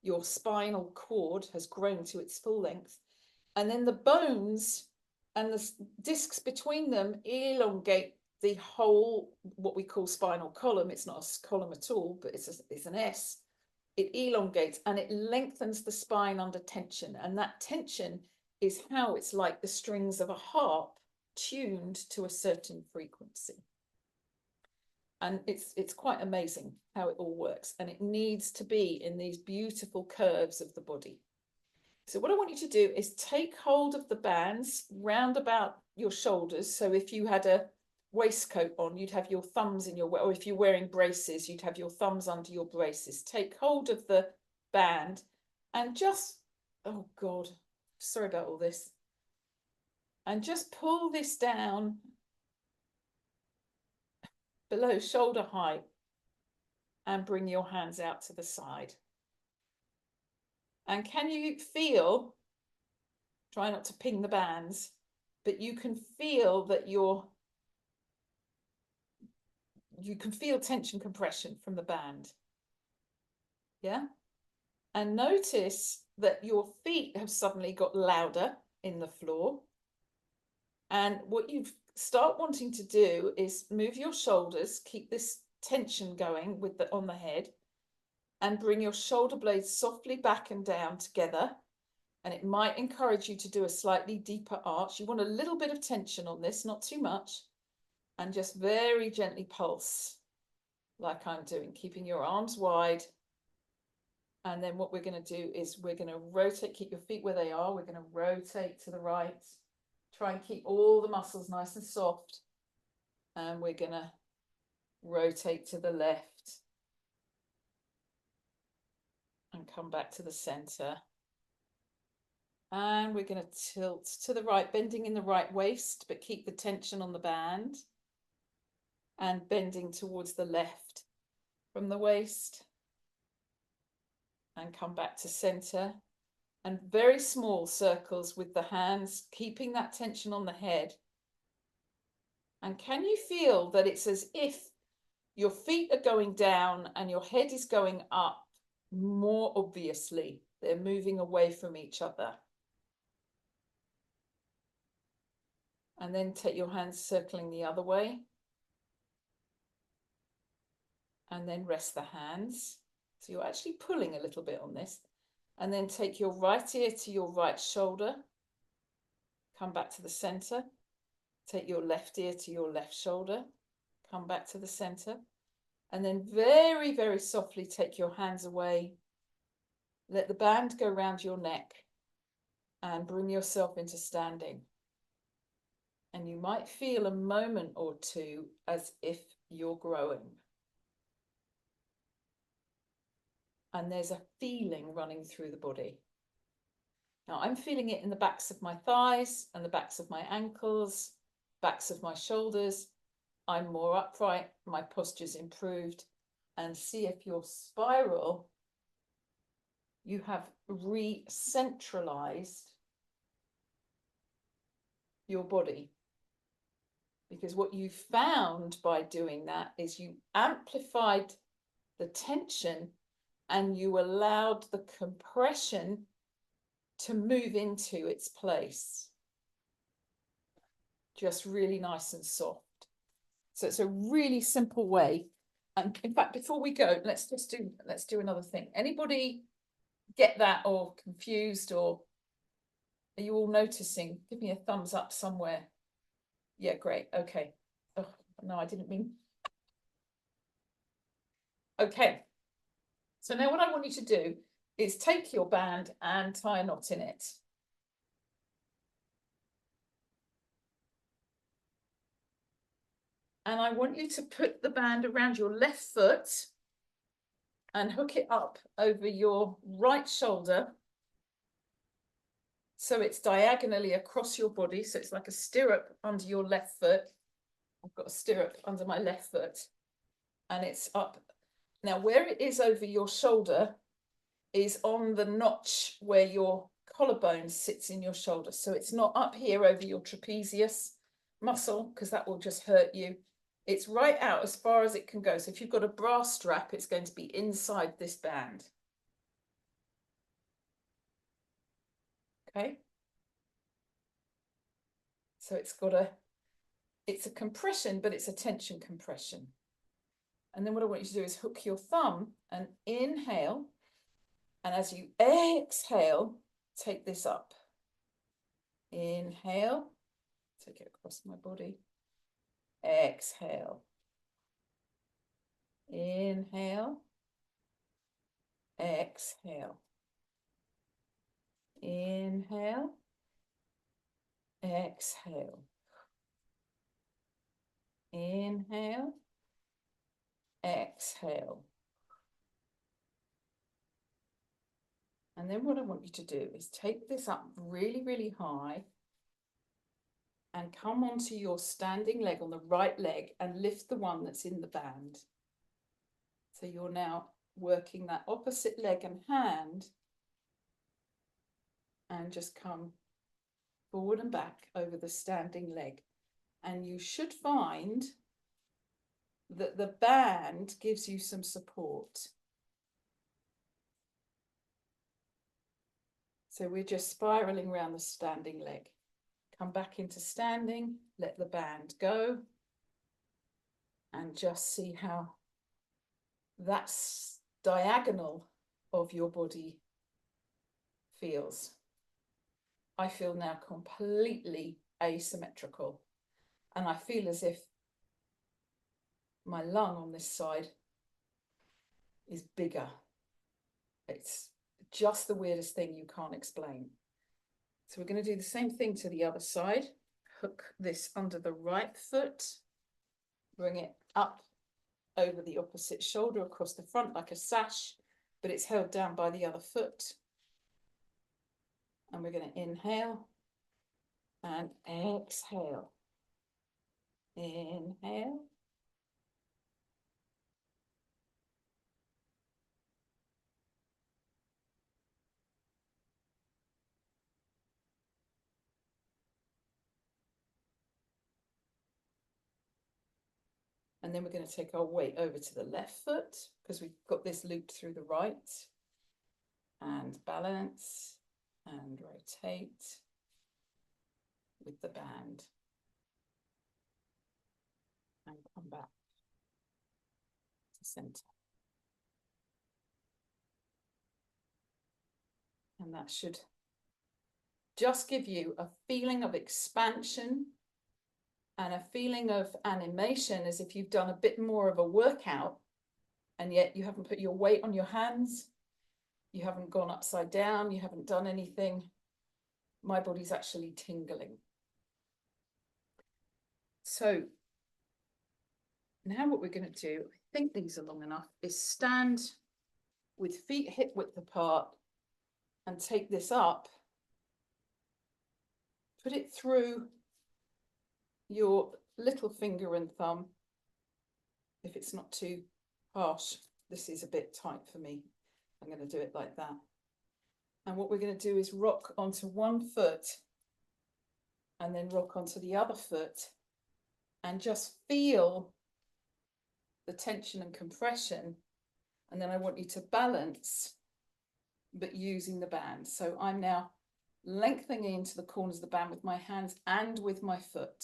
Your spinal cord has grown to its full length. And then the bones and the discs between them elongate the whole, what we call spinal column. It's not a column at all, but it's an S. It elongates and it lengthens the spine under tension. And that tension is how it's like the strings of a harp tuned to a certain frequency. And it's quite amazing how it all works. And it needs to be in these beautiful curves of the body. So what I want you to do is take hold of the bands round about your shoulders. So if you had a waistcoat on, you'd have your thumbs in your, or if you're wearing braces, you'd have your thumbs under your braces. Take hold of the band and just, oh God, sorry about all this. And just pull this down below shoulder height and bring your hands out to the side. And can you feel, try not to ping the bands, but you can feel that you can feel tension compression from the band. Yeah. And notice that your feet have suddenly got louder in the floor. And what you start wanting to do is move your shoulders, keep this tension going with on the head, and bring your shoulder blades softly back and down together. And it might encourage you to do a slightly deeper arch. You want a little bit of tension on this, not too much, and just very gently pulse like I'm doing, keeping your arms wide. And then what we're going to do is we're going to rotate, keep your feet where they are. We're going to rotate to the right. Try and keep all the muscles nice and soft. And we're going to rotate to the left. And come back to the center. And we're going to tilt to the right, bending in the right waist, but keep the tension on the band. And bending towards the left from the waist. And come back to center. And very small circles with the hands, keeping that tension on the head. And can you feel that it's as if your feet are going down and your head is going up more obviously? They're moving away from each other. And then take your hands circling the other way. And then rest the hands. So you're actually pulling a little bit on this. And then take your right ear to your right shoulder. Come back to the center. Take your left ear to your left shoulder. Come back to the center. And then very, very softly take your hands away. Let the band go around your neck. And bring yourself into standing. And you might feel a moment or two as if you're growing. And there's a feeling running through the body. Now I'm feeling it in the backs of my thighs and the backs of my ankles, backs of my shoulders. I'm more upright, my posture's improved. And see if your spiral, you have re-centralized your body. Because what you found by doing that is you amplified the tension and you allowed the compression to move into its place. Just really nice and soft. So it's a really simple way. And in fact, before we go, let's do another thing. Anybody get that or confused, or are you all noticing? Give me a thumbs up somewhere. Yeah, great. Okay. Oh, no, I didn't mean. Okay. So now what I want you to do is take your band and tie a knot in it. And I want you to put the band around your left foot and hook it up over your right shoulder. So it's diagonally across your body. So it's like a stirrup under your left foot. I've got a stirrup under my left foot and it's up. Now where it is over your shoulder is on the notch where your collarbone sits in your shoulder. So it's not up here over your trapezius, muscle, because that will just hurt you. It's right out as far as it can go. So if you've got a bra strap, it's going to be inside this band. Okay. So it's a compression, but it's a tension compression. And then what I want you to do is hook your thumb and inhale. And as you exhale, take this up. Inhale, take it across my body. Exhale. Inhale. Exhale. Inhale. Exhale. Inhale. Exhale. And then what I want you to do is take this up really, really high and come onto your standing leg on the right leg and lift the one that's in the band. So you're now working that opposite leg and hand and just come forward and back over the standing leg. And you should find that the band gives you some support. So we're just spiraling around the standing leg. Come back into standing, let the band go, and just see how that's diagonal of your body feels. I feel now completely asymmetrical, and I feel as if my lung on this side is bigger. It's just the weirdest thing you can't explain. So we're going to do the same thing to the other side. Hook this under the right foot, bring it up over the opposite shoulder across the front like a sash, but it's held down by the other foot. And we're going to inhale and exhale. Inhale. And then we're going to take our weight over to the left foot because we've got this looped through the right. And balance and rotate with the band. And come back to center. And that should just give you a feeling of expansion and a feeling of animation, as if you've done a bit more of a workout, and yet you haven't put your weight on your hands, you haven't gone upside down, you haven't done anything. My body's actually tingling. So now what we're going to do, I think these are long enough, is stand with feet hip width apart and take this up, put it through your little finger and thumb. If it's not too harsh, this is a bit tight for me. I'm going to do it like that. And what we're going to do is rock onto one foot and then rock onto the other foot and just feel the tension and compression. And then I want you to balance, but using the band. So I'm now lengthening into the corners of the band with my hands and with my foot.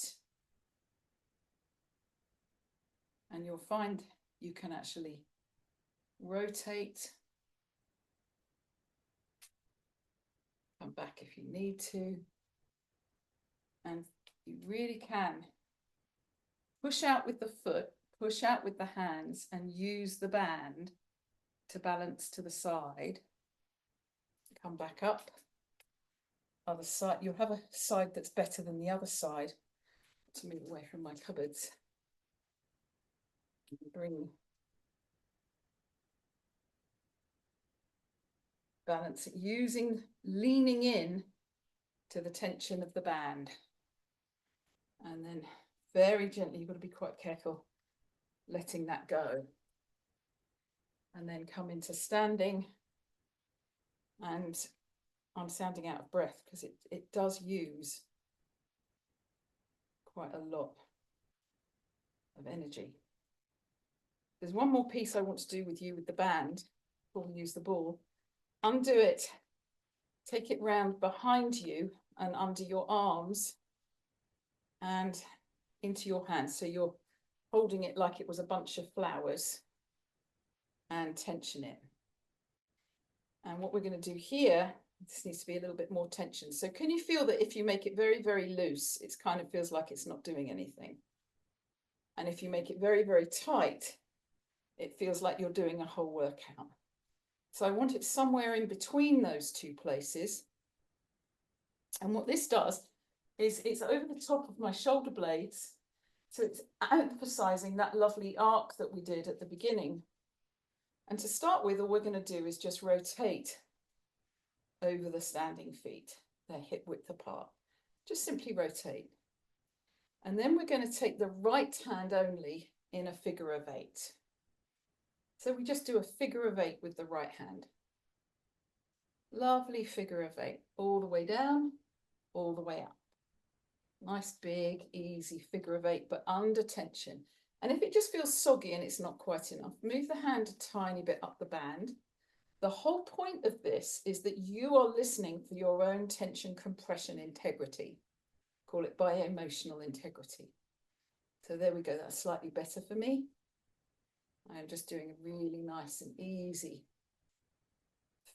And you'll find you can actually rotate, come back if you need to, and you really can push out with the foot, push out with the hands, and use the band to balance to the side. Come back up. Other side, you'll have a side that's better than the other side. To move away from my cupboards. Bring balance it, leaning in to the tension of the band. And then very gently, you've got to be quite careful letting that go. And then come into standing. And I'm sounding out of breath because it does use quite a lot of energy. There's one more piece I want to do with you with the band before we use the ball. Undo it, take it round behind you and under your arms and into your hands. So you're holding it like it was a bunch of flowers and tension it. And what we're going to do here, this needs to be a little bit more tension. So can you feel that if you make it very, very loose, it kind of feels like it's not doing anything? And if you make it very, very tight, it feels like you're doing a whole workout. So I want it somewhere in between those two places. And what this does is it's over the top of my shoulder blades. So it's emphasizing that lovely arc that we did at the beginning. And to start with, all we're going to do is just rotate over the standing feet. They're hip width apart. Just simply rotate. And then we're going to take the right hand only in a figure of 8. So we just do a figure of 8 with the right hand. Lovely figure of 8, all the way down, all the way up. Nice, big, easy figure of 8, but under tension. And if it just feels soggy and it's not quite enough, move the hand a tiny bit up the band. The whole point of this is that you are listening for your own tension, compression, integrity. Call it bio-emotional integrity. So there we go, that's slightly better for me. I'm just doing a really nice and easy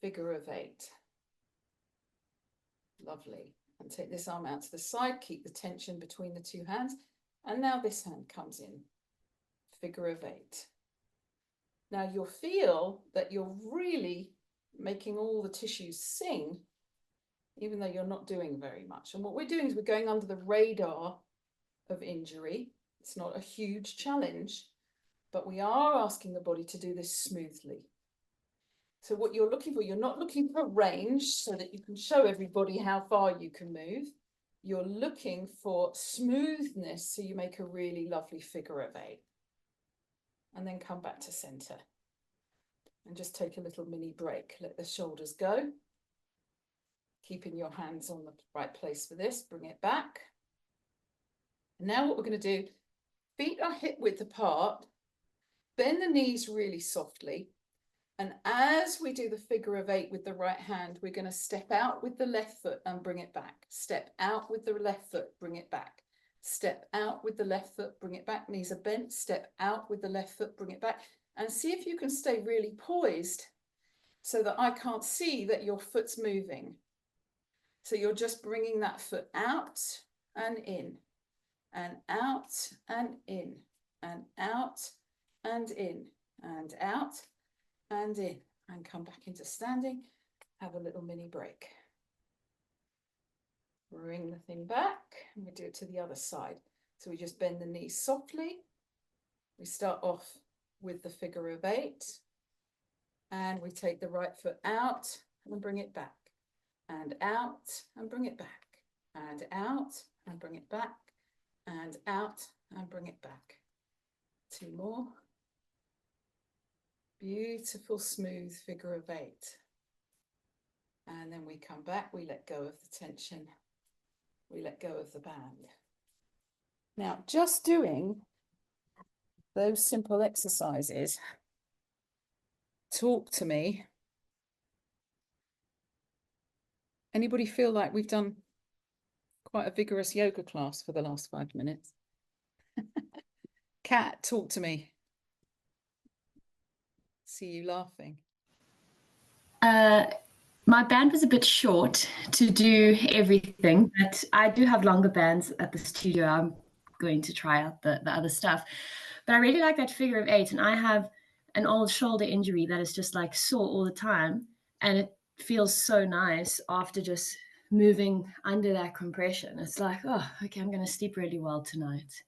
figure of 8. Lovely. And take this arm out to the side, keep the tension between the two hands. And now this hand comes in, figure of 8. Now you'll feel that you're really making all the tissues sing, even though you're not doing very much. And what we're doing is we're going under the radar of injury. It's not a huge challenge, but we are asking the body to do this smoothly. So what you're looking for, you're not looking for range so that you can show everybody how far you can move. You're looking for smoothness so you make a really lovely figure of 8. And then come back to center. And just take a little mini break. Let the shoulders go. Keeping your hands on the right place for this. Bring it back. And now what we're going to do, feet are hip width apart. Bend the knees really softly. And as we do the figure of 8 with the right hand, we're going to step out with the left foot and bring it back. Step out with the left foot, bring it back. Step out with the left foot, bring it back. Knees are bent. Step out with the left foot, bring it back. And see if you can stay really poised so that I can't see that your foot's moving. So you're just bringing that foot out and in, and out and in, and out and in, and out and in, and come back into standing. Have a little mini break. Bring the thing back, and we do it to the other side. So we just bend the knees softly. We start off with the figure of 8, and we take the right foot out and bring it back, and out and bring it back, and out and bring it back, and out and bring it back. 2 more. Beautiful, smooth figure of 8. And then we come back, we let go of the tension, we let go of the band. Now, just doing those simple exercises, talk to me. Anybody feel like we've done quite a vigorous yoga class for the last 5 minutes? Kat, talk to me. See you laughing. My band was a bit short to do everything, but I do have longer bands at the studio. I'm going to try out the other stuff. But I really like that figure of 8, and I have an old shoulder injury that is just like sore all the time, and it feels so nice after just moving under that compression. It's like, oh, okay, I'm going to sleep really well tonight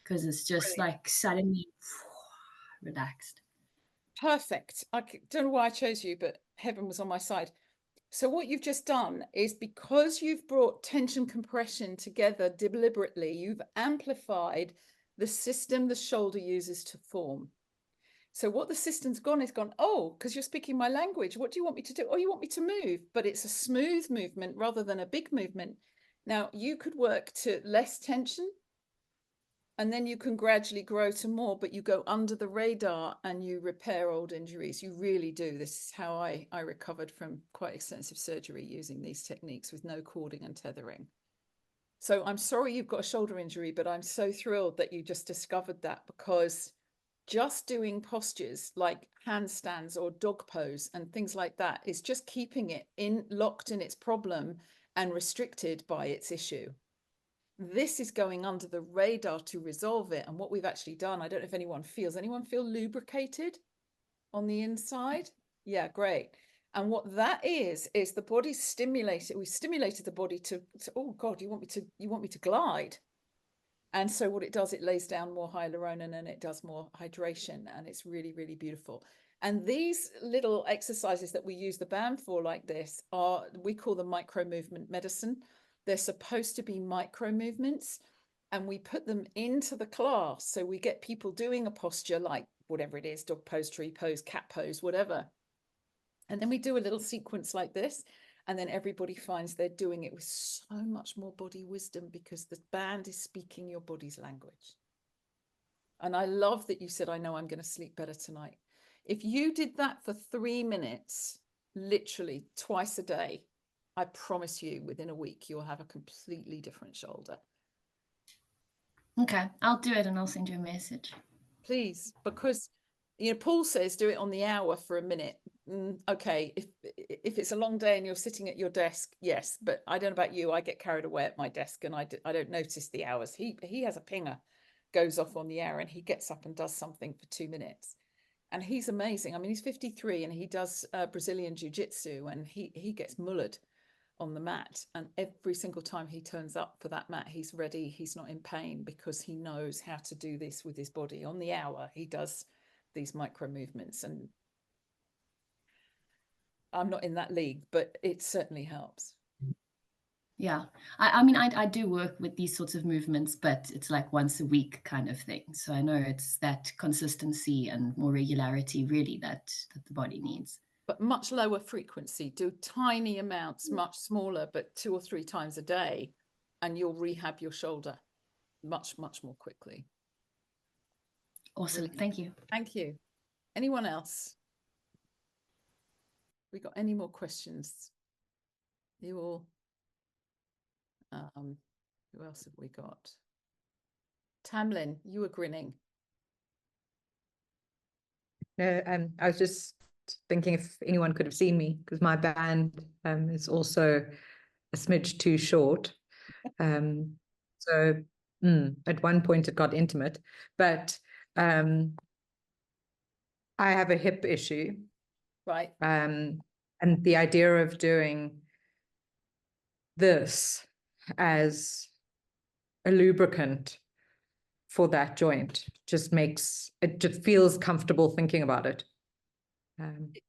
because it's just like suddenly relaxed. Perfect. I don't know why I chose you, but heaven was on my side. So what you've just done is, because you've brought tension compression together deliberately, you've amplified the system the shoulder uses to form. So what the system's gone is gone, oh, because you're speaking my language, what do you want me to do? Oh, you want me to move, but it's a smooth movement rather than a big movement. Now you could work to less tension And then you can gradually grow to more, but you go under the radar and you repair old injuries. You really do. This is how I recovered from quite extensive surgery using these techniques with no cording and tethering. So I'm sorry you've got a shoulder injury, but I'm so thrilled that you just discovered that, because just doing postures like handstands or dog pose and things like that is just keeping it locked in its problem and restricted by its issue. This is going under the radar to resolve it. And what we've actually done, I don't know if anyone feel lubricated on the inside? Yeah, great. And what that is the body's stimulated. We stimulated the body to oh God, you want me to glide. And so what it does, it lays down more hyaluronan and it does more hydration. And it's really, really beautiful. And these little exercises that we use the band for like this we call them micro movement medicine. They're supposed to be micro movements, and we put them into the class. So we get people doing a posture like whatever it is, dog pose, tree pose, cat pose, whatever. And then we do a little sequence like this. And then everybody finds they're doing it with so much more body wisdom, because the band is speaking your body's language. And I love that you said, I know I'm going to sleep better tonight. If you did that for 3 minutes, literally twice a day, I promise you within a week, you'll have a completely different shoulder. Okay, I'll do it and I'll send you a message. Please, because Paul says do it on the hour for a minute. Okay, if it's a long day and you're sitting at your desk, yes, but I don't know about you, I get carried away at my desk and I don't notice the hours. He has a pinger, goes off on the hour, and he gets up and does something for 2 minutes. And he's amazing. I mean, he's 53 and he does Brazilian jiu-jitsu, and he gets mullered on the mat, and every single time he turns up for that mat, he's ready, he's not in pain, because he knows how to do this with his body. On the hour he does these micro movements, and I'm not in that league, but it certainly helps. Yeah, I mean, I do work with these sorts of movements, but it's like once a week kind of thing. So I know it's that consistency and more regularity really that the body needs. But much lower frequency. Do tiny amounts, much smaller, but 2 or 3 times a day, and you'll rehab your shoulder much, much more quickly. Awesome. Brilliant. Thank you. Thank you. Anyone else? We got any more questions? You all? Who else have we got? Tamlin, you were grinning. No, I was just thinking if anyone could have seen me, because my band is also a smidge too short. So at one point it got intimate, but I have a hip issue. Right. And the idea of doing this as a lubricant for that joint just feels comfortable thinking about it.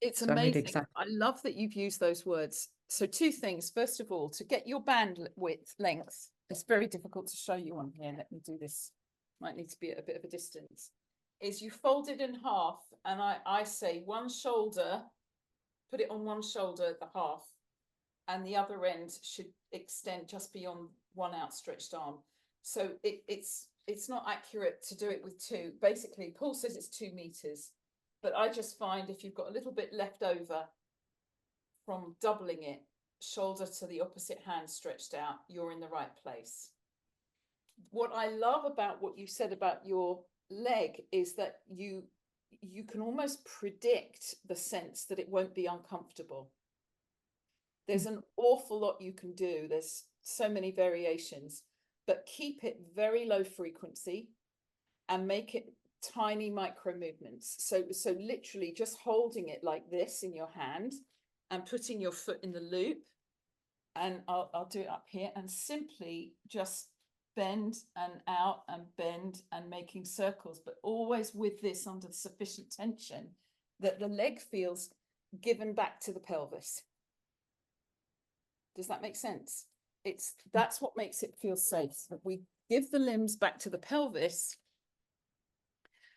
It's so amazing. really I love that you've used those words. So 2 things. First of all, to get your band length, it's very difficult to show you on here. Let me do this. Might need to be at a bit of a distance. Is you fold it in half, and I say one shoulder, put it on one shoulder, the half, and the other end should extend just beyond one outstretched arm. So it's not accurate to do it with 2. Basically, Paul says it's 2 meters, but I just find if you've got a little bit left over from doubling it, shoulder to the opposite hand stretched out, you're in the right place. What I love about what you said about your leg is that you can almost predict the sense that it won't be uncomfortable. There's an awful lot you can do. There's so many variations, but keep it very low frequency and make it tiny micro movements. So literally just holding it like this in your hand and putting your foot in the loop. And I'll do it up here, and simply just bend and out and bend and making circles, but always with this under sufficient tension that the leg feels given back to the pelvis. Does that make sense? That's what makes it feel safe. That we give the limbs back to the pelvis.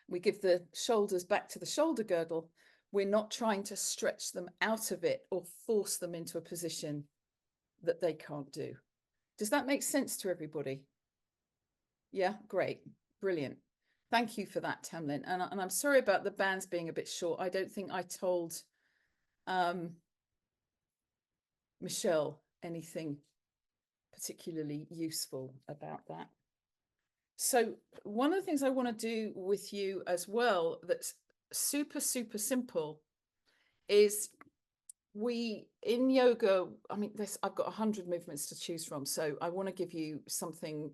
We give the shoulders back to the shoulder girdle. We're not trying to stretch them out of it or force them into a position that they can't do. Does that make sense to everybody? Yeah, great. Brilliant. Thank you for that, Tamlin. And I'm sorry about the bands being a bit short. I don't think I told Michelle anything particularly useful about that. So one of the things I want to do with you as well that's super, super simple is in yoga, I mean, I've got 100 movements to choose from, so I want to give you something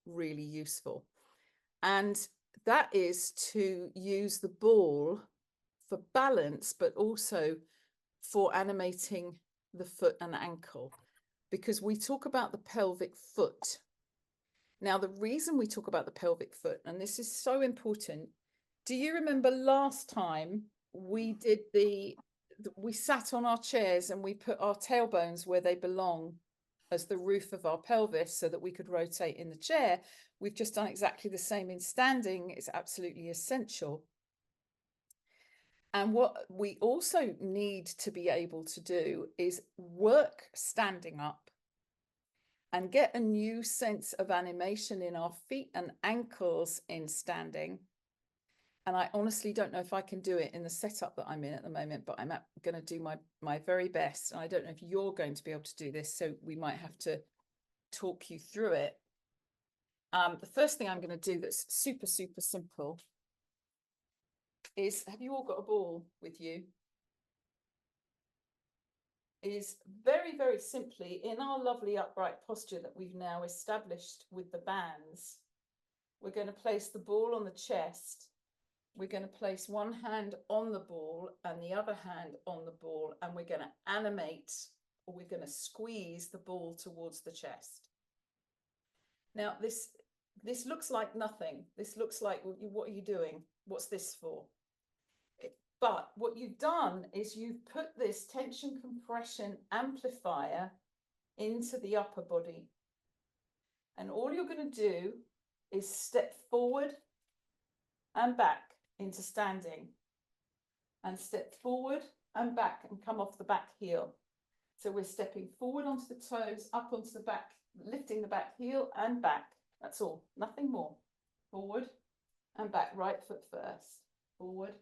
really useful. And that is to use the ball for balance, but also for animating the foot and ankle, because we talk about the pelvic foot. Now, the reason we talk about the pelvic foot, and this is so important, do you remember last time we sat on our chairs and we put our tailbones where they belong as the roof of our pelvis so that we could rotate in the chair? We've just done exactly the same in standing. It's absolutely essential. And what we also need to be able to do is work standing up and get a new sense of animation in our feet and ankles in standing. And I honestly don't know if I can do it in the setup that I'm in at the moment, but I'm going to do my very best. And I don't know if you're going to be able to do this, so we might have to talk you through it. The first thing I'm going to do that's super, super simple is, have you all got a ball with you? Is very, very simply, in our lovely upright posture that we've now established with the bands, we're going to place the ball on the chest. We're going to place one hand on the ball and the other hand on the ball, and we're going to animate, or we're going to squeeze the ball towards the chest. Now, this looks like nothing. This looks like, what are you doing? What's this for? But what you've done is you've put this tension compression amplifier into the upper body. And all you're going to do is step forward and back into standing, and step forward and back and come off the back heel. So we're stepping forward onto the toes, up onto the back, lifting the back heel and back. That's all, nothing more. Forward and back, right foot first, forward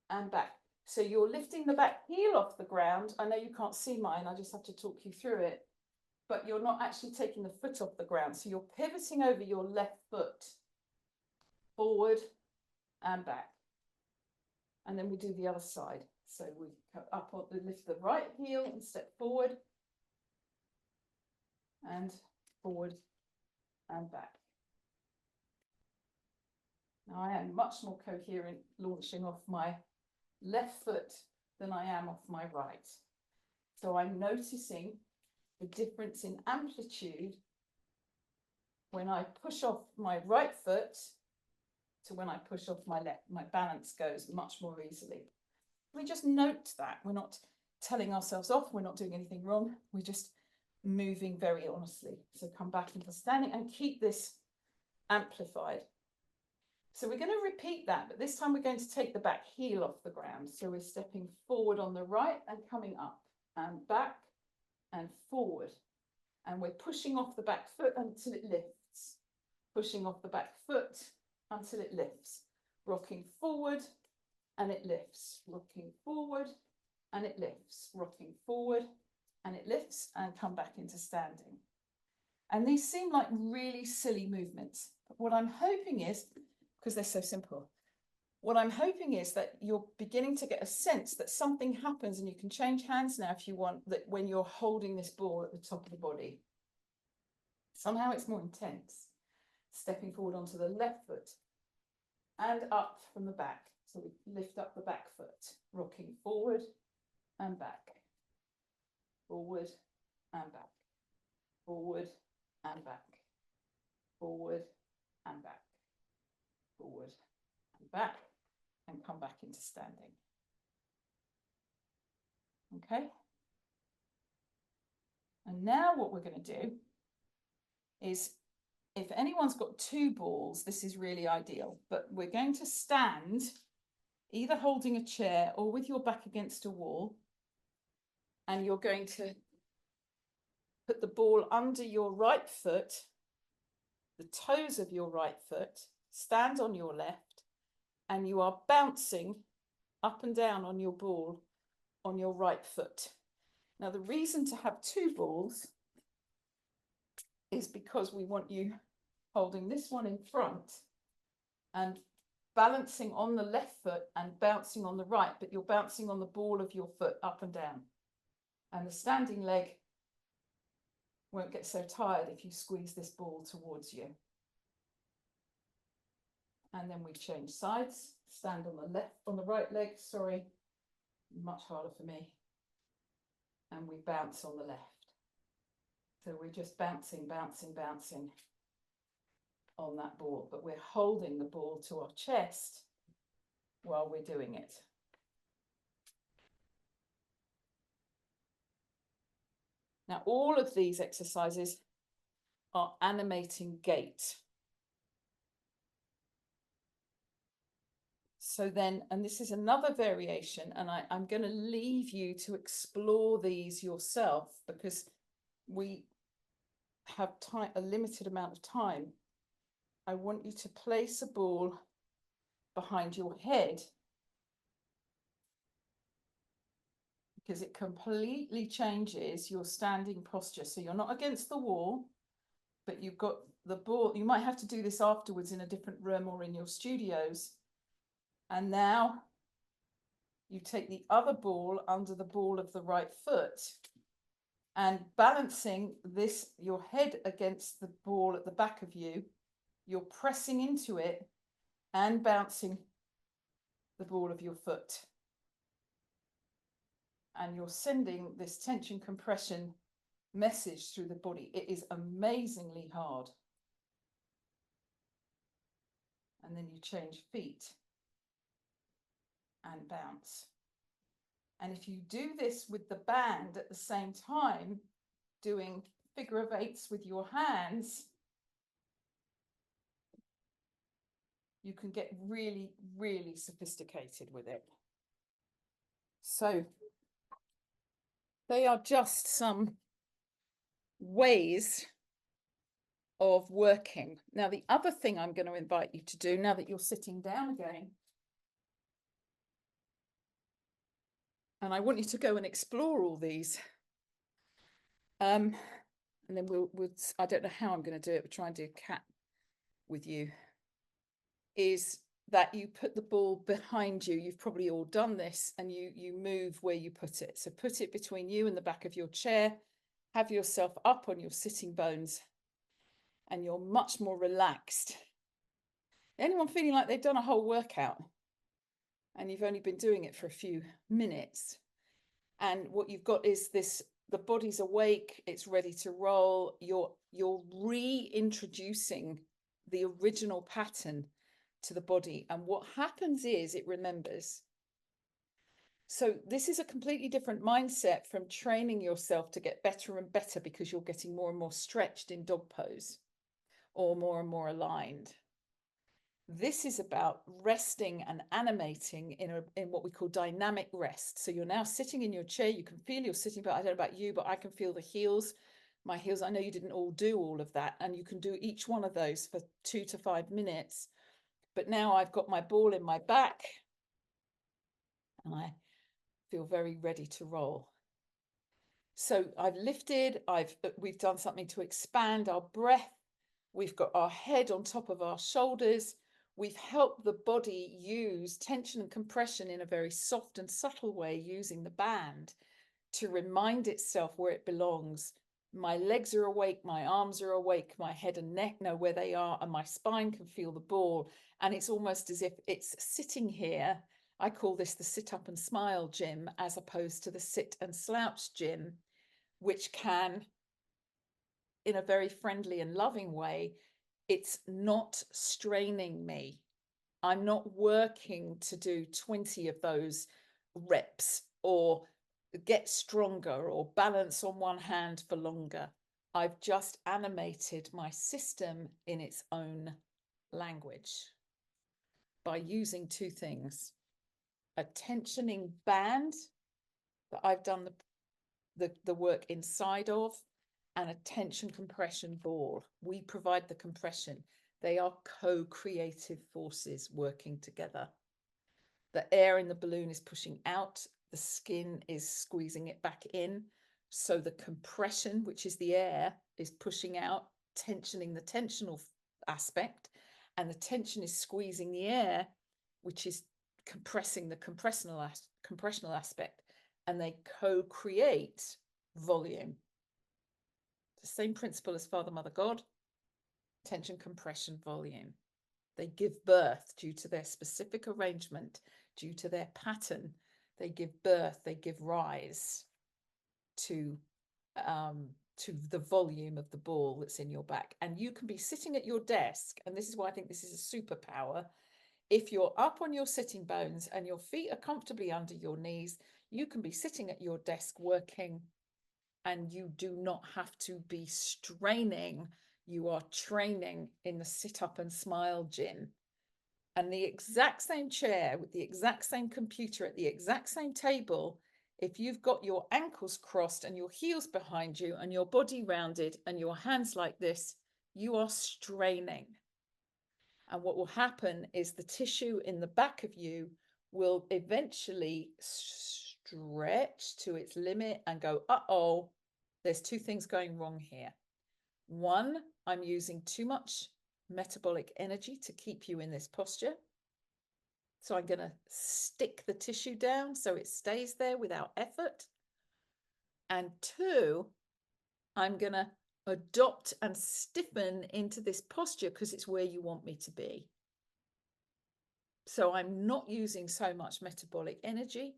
and back. So you're lifting the back heel off the ground. I know you can't see mine, I just have to talk you through it, but you're not actually taking the foot off the ground. So you're pivoting over your left foot, forward and back. And then we do the other side. So we go up on lift the right heel and step forward and forward and back. Now I am much more coherent launching off my left foot than I am off my right. So I'm noticing the difference in amplitude when I push off my right foot to when I push off my left. My balance goes much more easily. We just note that. We're not telling ourselves off. We're not doing anything wrong. We're just moving very honestly. So come back into standing and keep this amplified. So we're going to repeat that, but this time we're going to take the back heel off the ground. So we're stepping forward on the right and coming up and back and forward. And we're pushing off the back foot until it lifts. Pushing off the back foot until it lifts. Rocking forward and it lifts. Rocking forward and it lifts. Rocking forward and it lifts, and come back into standing. And these seem like really silly movements. But what I'm hoping is, because they're so simple, what I'm hoping is that you're beginning to get a sense that something happens, and you can change hands now if you want, that when you're holding this ball at the top of the body. Somehow it's more intense. Stepping forward onto the left foot and up from the back. So we lift up the back foot, rocking forward and back, forward and back, forward and back, forward and back, forward and back, and come back into standing. Okay. And now what we're going to do is, if anyone's got two balls, this is really ideal, but we're going to stand either holding a chair or with your back against a wall, and you're going to put the ball under your right foot, the toes of your right foot, stand on your left, and you are bouncing up and down on your ball on your right foot. Now, the reason to have two balls is because we want you holding this one in front and balancing on the left foot and bouncing on the right, but you're bouncing on the ball of your foot up and down. And the standing leg won't get so tired if you squeeze this ball towards you. And then we change sides, stand on the left, on the right leg, sorry, much harder for me. And we bounce on the left. So we're just bouncing, bouncing, bouncing on that ball, but we're holding the ball to our chest while we're doing it. Now, all of these exercises are animating gait. So then, and this is another variation, and I'm going to leave you to explore these yourself because we have a limited amount of time. I want you to place a ball behind your head because it completely changes your standing posture. So you're not against the wall, but you've got the ball. You might have to do this afterwards in a different room or in your studios. And now you take the other ball under the ball of the right foot and balancing this, your head against the ball at the back of you, you're pressing into it and bouncing the ball of your foot. And you're sending this tension compression message through the body. It is amazingly hard. And then you change feet and bounce. And if you do this with the band at the same time, doing figure of eights with your hands, you can get really, really sophisticated with it. So they are just some ways of working. Now, the other thing I'm going to invite you to do now that you're sitting down again, and I want you to go and explore all these. And then we'll I don't know how I'm going to do it, but try and do cat with you, is that you put the ball behind you. You've probably all done this, and you move where you put it. So put it between you and the back of your chair, have yourself up on your sitting bones, and you're much more relaxed. Anyone feeling like they've done a whole workout and you've only been doing it for a few minutes? And what you've got is this, the body's awake, it's ready to roll. You're reintroducing the original pattern to the body. And what happens is it remembers. So this is a completely different mindset from training yourself to get better and better because you're getting more and more stretched in dog pose or more and more aligned. This is about resting and animating in what we call dynamic rest. So you're now sitting in your chair. You can feel you're sitting, but I don't know about you, but I can feel the heels, my heels. I know you didn't all do all of that, and you can do each one of those for 2 to 5 minutes. But now I've got my ball in my back and I feel very ready to roll. So I've lifted, we've done something to expand our breath. We've got our head on top of our shoulders. We've helped the body use tension and compression in a very soft and subtle way using the band to remind itself where it belongs. My legs are awake, my arms are awake, my head and neck know where they are, and my spine can feel the ball. And it's almost as if it's sitting here. I call this the sit up and smile gym, as opposed to the sit and slouch gym, which can, in a very friendly and loving way, it's not straining me. I'm not working to do 20 of those reps or get stronger or balance on one hand for longer. I've just animated my system in its own language by using two things: a tensioning band that I've done the work inside of, and a tension compression ball. We provide the compression. They are co-creative forces working together. The air in the balloon is pushing out, the skin is squeezing it back in. So the compression, which is the air, is pushing out, tensioning the tensional aspect, and the tension is squeezing the air, which is compressing the compressional aspect, and they co-create volume. The same principle as Father, Mother, God, tension, compression, volume. They give birth due to their specific arrangement, due to their pattern. They give birth, they give rise to the volume of the ball that's in your back. And you can be sitting at your desk, and this is why I think this is a superpower. If you're up on your sitting bones and your feet are comfortably under your knees, you can be sitting at your desk working, and you do not have to be straining. You are training in the sit up and smile gym. And the exact same chair with the exact same computer at the exact same table, if you've got your ankles crossed and your heels behind you and your body rounded and your hands like this, you are straining. And what will happen is the tissue in the back of you will eventually stretch to its limit and go, uh-oh, there's two things going wrong here. One, I'm using too much metabolic energy to keep you in this posture. So I'm going to stick the tissue down so it stays there without effort. And two, I'm going to adopt and stiffen into this posture because it's where you want me to be. So I'm not using so much metabolic energy,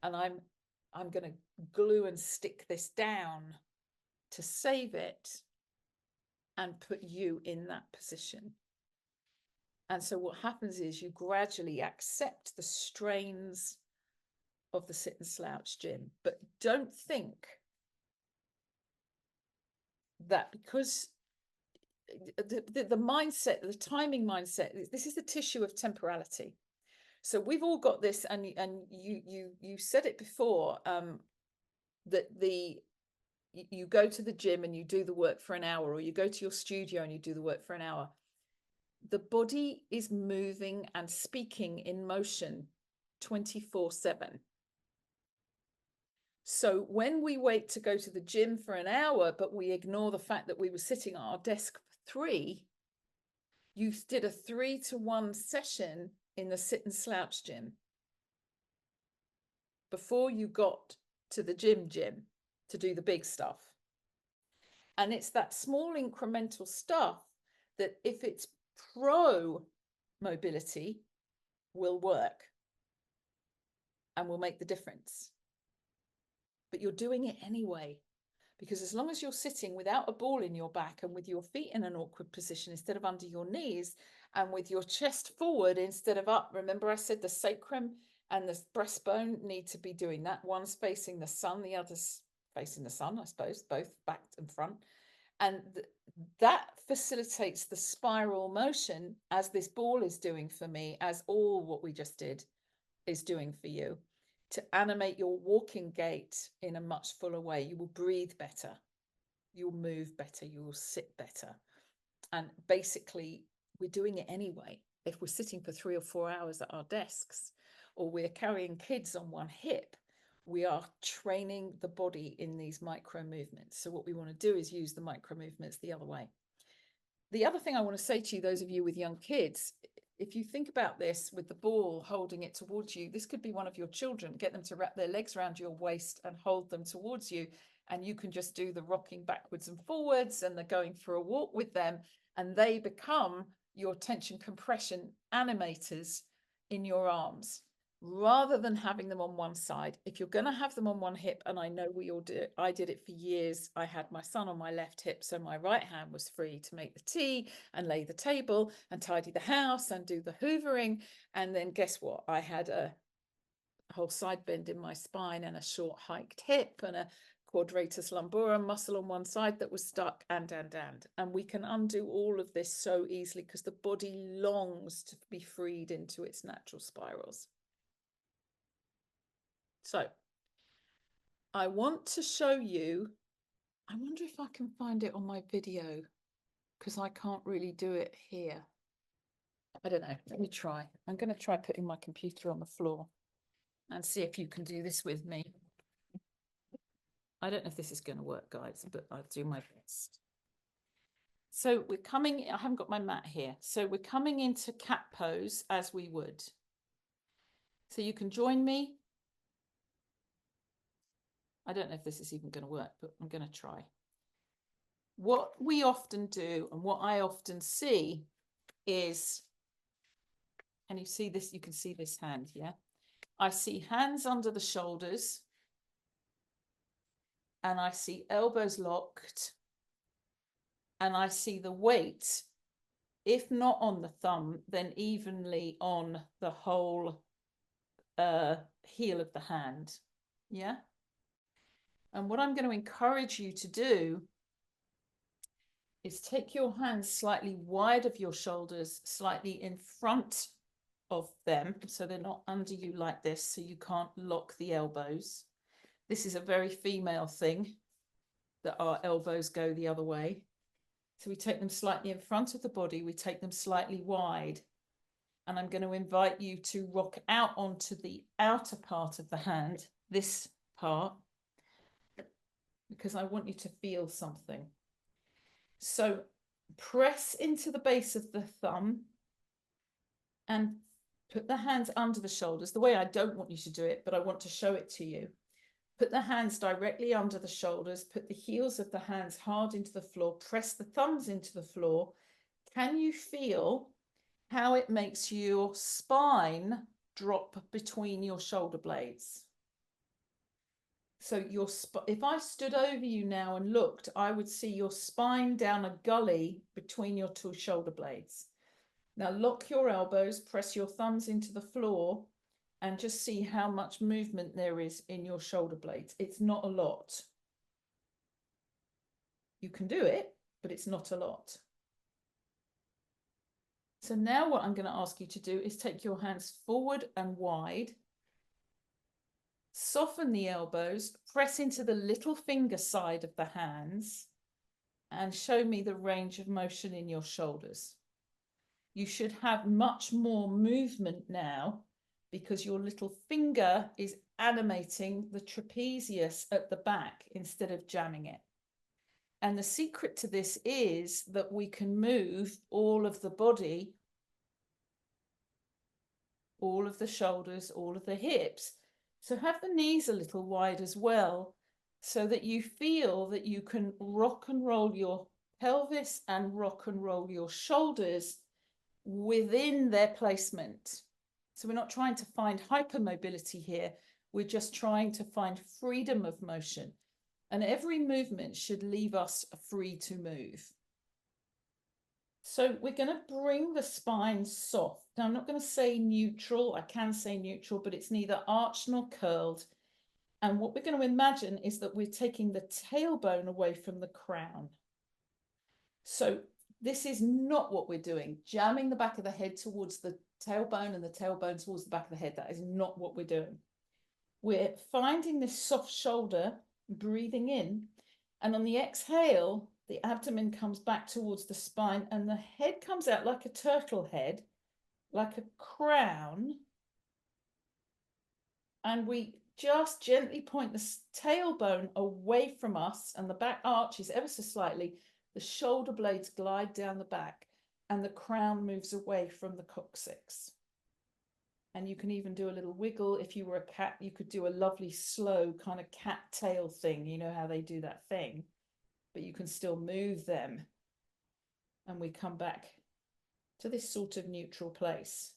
and I'm going to glue and stick this down to save it and put you in that position. And so what happens is you gradually accept the strains of the sit and slouch gym, but don't think that because the mindset, the timing mindset, this is the tissue of temporality. So we've all got this, and you said it before, that you go to the gym and you do the work for an hour, or you go to your studio and you do the work for an hour. The body is moving and speaking in motion 24/7. So when we wait to go to the gym for an hour, but we ignore the fact that we were sitting at our desk for 3, you did a 3-to-1 session in the sit and slouch gym before you got to the gym to do the big stuff. And it's that small incremental stuff that, if it's pro mobility, will work and will make the difference. But you're doing it anyway, because as long as you're sitting without a ball in your back and with your feet in an awkward position instead of under your knees, and with your chest forward instead of up, remember I said the sacrum and the breastbone need to be doing that. One's facing the sun, the other's facing the sun, I suppose, both back and front. And that facilitates the spiral motion, as this ball is doing for me, as all what we just did is doing for you, to animate your walking gait in a much fuller way. You will breathe better, you'll move better, you will sit better. And basically, we're doing it anyway. If we're sitting for 3 or 4 hours at our desks, or we're carrying kids on one hip, we are training the body in these micro movements. So what we want to do is use the micro movements the other way. The other thing I want to say to you, those of you with young kids, if you think about this with the ball holding it towards you, this could be one of your children. Get them to wrap their legs around your waist and hold them towards you. And you can just do the rocking backwards and forwards and the going for a walk with them. And they become your tension compression animators in your arms, rather than having them on one side. If you're going to have them on one hip, and I know we all do it, I did it for years. I had my son on my left hip, so my right hand was free to make the tea and lay the table and tidy the house and do the hoovering. And then guess what? I had a whole side bend in my spine and a short hiked hip and a quadratus lumborum muscle on one side that was stuck, and we can undo all of this so easily because the body longs to be freed into its natural spirals. So I want to show you, I wonder if I can find it on my video, because I can't really do it here. I don't know. Let me try. I'm going to try putting my computer on the floor and see if you can do this with me. I don't know if this is going to work, guys, but I'll do my best. So we're coming, I haven't got my mat here. So we're coming into cat pose as we would. So you can join me. I don't know if this is even going to work, but I'm going to try. What we often do and what I often see is, and you see this, you can see this hand, yeah? I see hands under the shoulders and I see elbows locked and I see the weight, if not on the thumb, then evenly on the whole heel of the hand, yeah? And what I'm going to encourage you to do is take your hands slightly wide of your shoulders, slightly in front of them, so they're not under you like this, so you can't lock the elbows. This is a very female thing, that our elbows go the other way. So we take them slightly in front of the body, we take them slightly wide, and I'm going to invite you to rock out onto the outer part of the hand, this part, because I want you to feel something. So press into the base of the thumb and put the hands under the shoulders. The way I don't want you to do it, but I want to show it to you. Put the hands directly under the shoulders, put the heels of the hands hard into the floor, press the thumbs into the floor. Can you feel how it makes your spine drop between your shoulder blades? So if I stood over you now and looked, I would see your spine down a gully between your two shoulder blades. Now lock your elbows, press your thumbs into the floor, and just see how much movement there is in your shoulder blades. It's not a lot. You can do it, but it's not a lot. So now what I'm going to ask you to do is take your hands forward and wide. Soften the elbows, press into the little finger side of the hands, and show me the range of motion in your shoulders. You should have much more movement now because your little finger is animating the trapezius at the back instead of jamming it. And the secret to this is that we can move all of the body, all of the shoulders, all of the hips. So have the knees a little wide as well, so that you feel that you can rock and roll your pelvis and rock and roll your shoulders within their placement. So we're not trying to find hypermobility here. We're just trying to find freedom of motion. And every movement should leave us free to move. So we're going to bring the spine soft. Now, I'm not going to say neutral. I can say neutral, but it's neither arched nor curled. And what we're going to imagine is that we're taking the tailbone away from the crown. So this is not what we're doing. Jamming the back of the head towards the tailbone and the tailbone towards the back of the head. That is not what we're doing. We're finding this soft shoulder, breathing in, and on the exhale, the abdomen comes back towards the spine and the head comes out like a turtle head, like a crown. And we just gently point the tailbone away from us and the back arches ever so slightly. The shoulder blades glide down the back and the crown moves away from the coccyx. And you can even do a little wiggle. If you were a cat, you could do a lovely slow kind of cat tail thing. You know how they do that thing, but you can still move them. And we come back to this sort of neutral place.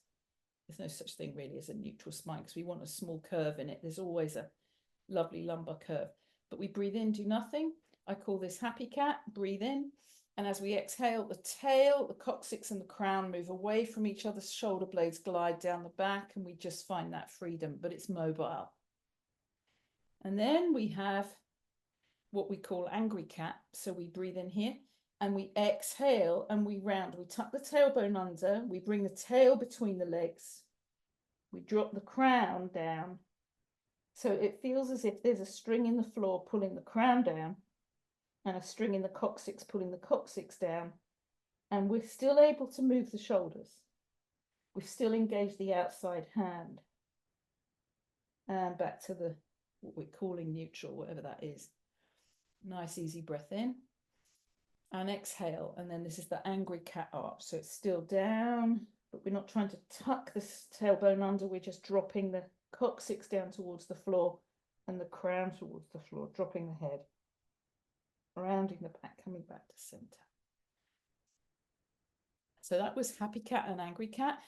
There's no such thing really as a neutral spine because we want a small curve in it. There's always a lovely lumbar curve. But we breathe in, do nothing. I call this happy cat. Breathe in. And as we exhale, the tail, the coccyx and the crown move away from each other. Shoulder blades glide down the back and we just find that freedom, but it's mobile. And then we have what we call angry cat. So we breathe in here and we exhale and we round. We tuck the tailbone under. We bring the tail between the legs. We drop the crown down. So it feels as if there's a string in the floor pulling the crown down and a string in the coccyx pulling the coccyx down. And we're still able to move the shoulders. We've still engaged the outside hand. And back to the, what we're calling neutral, whatever that is. Nice, easy breath in. And exhale. And then this is the angry cat arch. So it's still down, but we're not trying to tuck the tailbone under. We're just dropping the coccyx down towards the floor and the crown towards the floor, dropping the head, rounding the back, coming back to center. So that was happy cat and angry cat.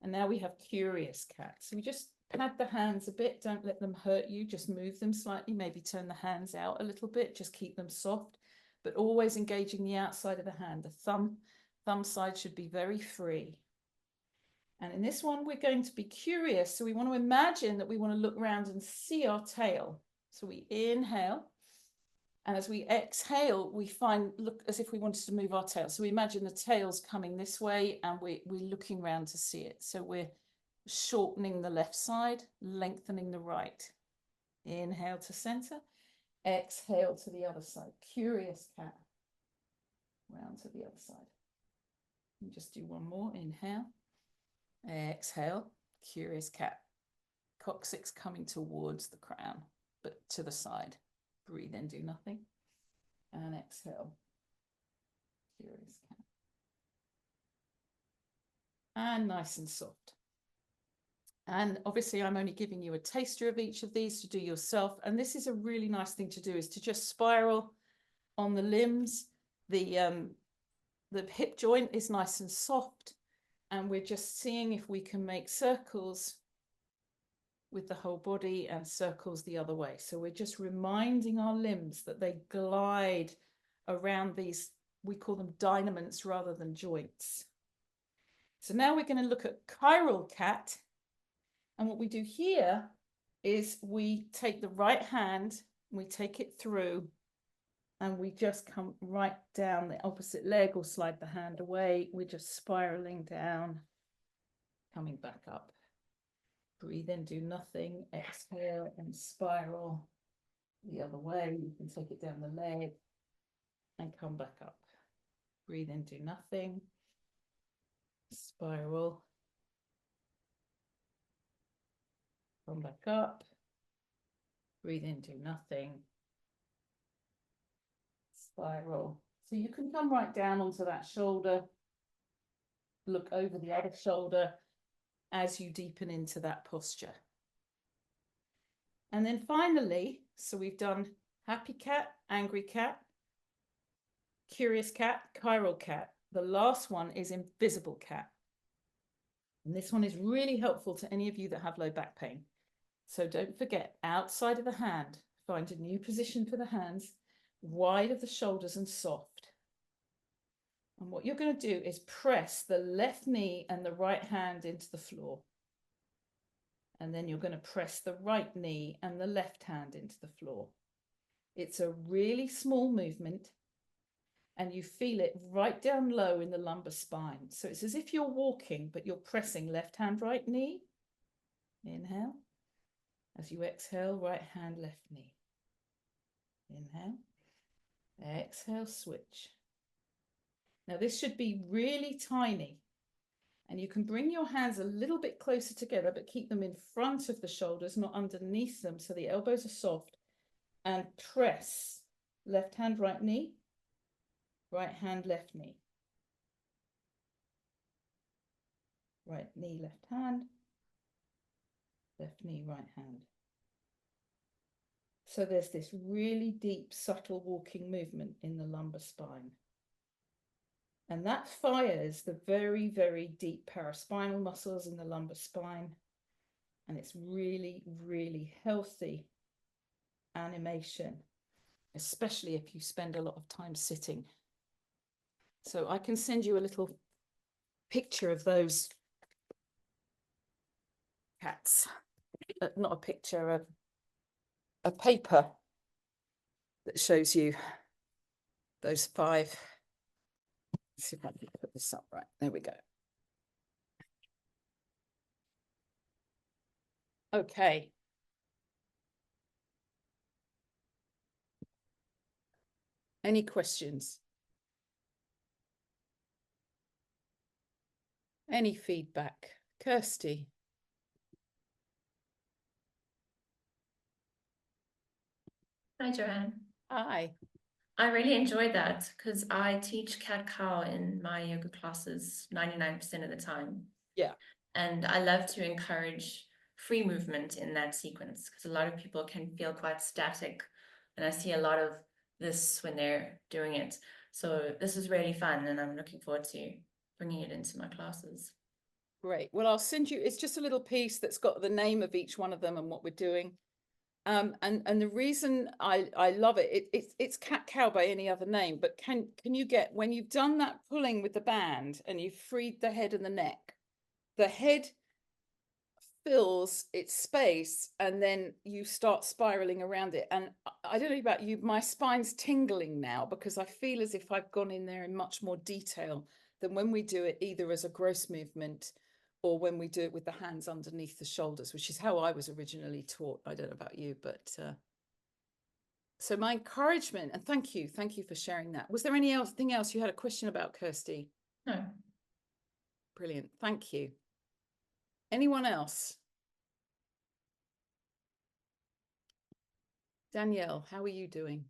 And now we have curious cat. So we just pad the hands a bit. Don't let them hurt you. Just move them slightly. Maybe turn the hands out a little bit. Just keep them soft, but always engaging the outside of the hand. The thumb side should be very free. And in this one, we're going to be curious. So we want to imagine that we want to look around and see our tail. So we inhale. And as we exhale, we look as if we wanted to move our tail. So we imagine the tail's coming this way and we're looking around to see it. So we're shortening the left side, lengthening the right. Inhale to center, exhale to the other side. Curious cat. Round to the other side. And just do one more. Inhale, exhale, curious cat. Coccyx coming towards the crown, but to the side. Breathe in, do nothing. And exhale. Curious cat. And nice and soft. And obviously I'm only giving you a taster of each of these to do yourself. And this is a really nice thing to do, is to just spiral on the limbs. The hip joint is nice and soft. And we're just seeing if we can make circles with the whole body and circles the other way. So we're just reminding our limbs that they glide around these, we call them dynaments rather than joints. So now we're going to look at chiral cat. And what we do here is we take the right hand, we take it through, and we just come right down the opposite leg or slide the hand away. We're just spiraling down, coming back up. Breathe in, do nothing, exhale and spiral the other way. You can take it down the leg and come back up. Breathe in, do nothing, spiral, come back up. Breathe in, do nothing, spiral. So you can come right down onto that shoulder, look over the other shoulder as you deepen into that posture. And then finally, so we've done happy cat, angry cat, curious cat, chiral cat. The last one is invisible cat. And this one is really helpful to any of you that have low back pain. So don't forget, outside of the hand, find a new position for the hands, wide of the shoulders and soft. And what you're going to do is press the left knee and the right hand into the floor. And then you're going to press the right knee and the left hand into the floor. It's a really small movement and you feel it right down low in the lumbar spine. So it's as if you're walking, but you're pressing left hand, right knee. Inhale. As you exhale, right hand, left knee. Inhale. Exhale, switch. Now this should be really tiny. And you can bring your hands a little bit closer together, but keep them in front of the shoulders, not underneath them, so the elbows are soft. And press left hand, right knee, right hand, left knee. Right knee, left hand, left knee, right hand. So there's this really deep, subtle walking movement in the lumbar spine. And that fires the very, very deep paraspinal muscles in the lumbar spine. And it's really, really healthy animation, especially if you spend a lot of time sitting. So I can send you a little picture of those cats. Not a picture, of a paper that shows you those 5. Let's see if I can put this up right. There we go. Okay. Any questions? Any feedback? Kirsty? Hi, Joanne. Hi. I really enjoyed that because I teach cat-cow in my yoga classes 99% of the time. Yeah. And I love to encourage free movement in that sequence because a lot of people can feel quite static. And I see a lot of this when they're doing it. So this is really fun and I'm looking forward to bringing it into my classes. Great. Well, I'll send you, it's just a little piece that's got the name of each one of them and what we're doing. And the reason I love it, it's cat-cow by any other name, but can you get, when you've done that pulling with the band and you've freed the head and the neck, the head fills its space and then you start spiraling around it. And I don't know about you, my spine's tingling now because I feel as if I've gone in there in much more detail than when we do it either as a gross movement or when we do it with the hands underneath the shoulders, which is how I was originally taught. I don't know about you, but so my encouragement, and thank you for sharing that. Was there anything else you had a question about, Kirsty? No. Brilliant, thank you. Anyone else? Danielle, how are you doing?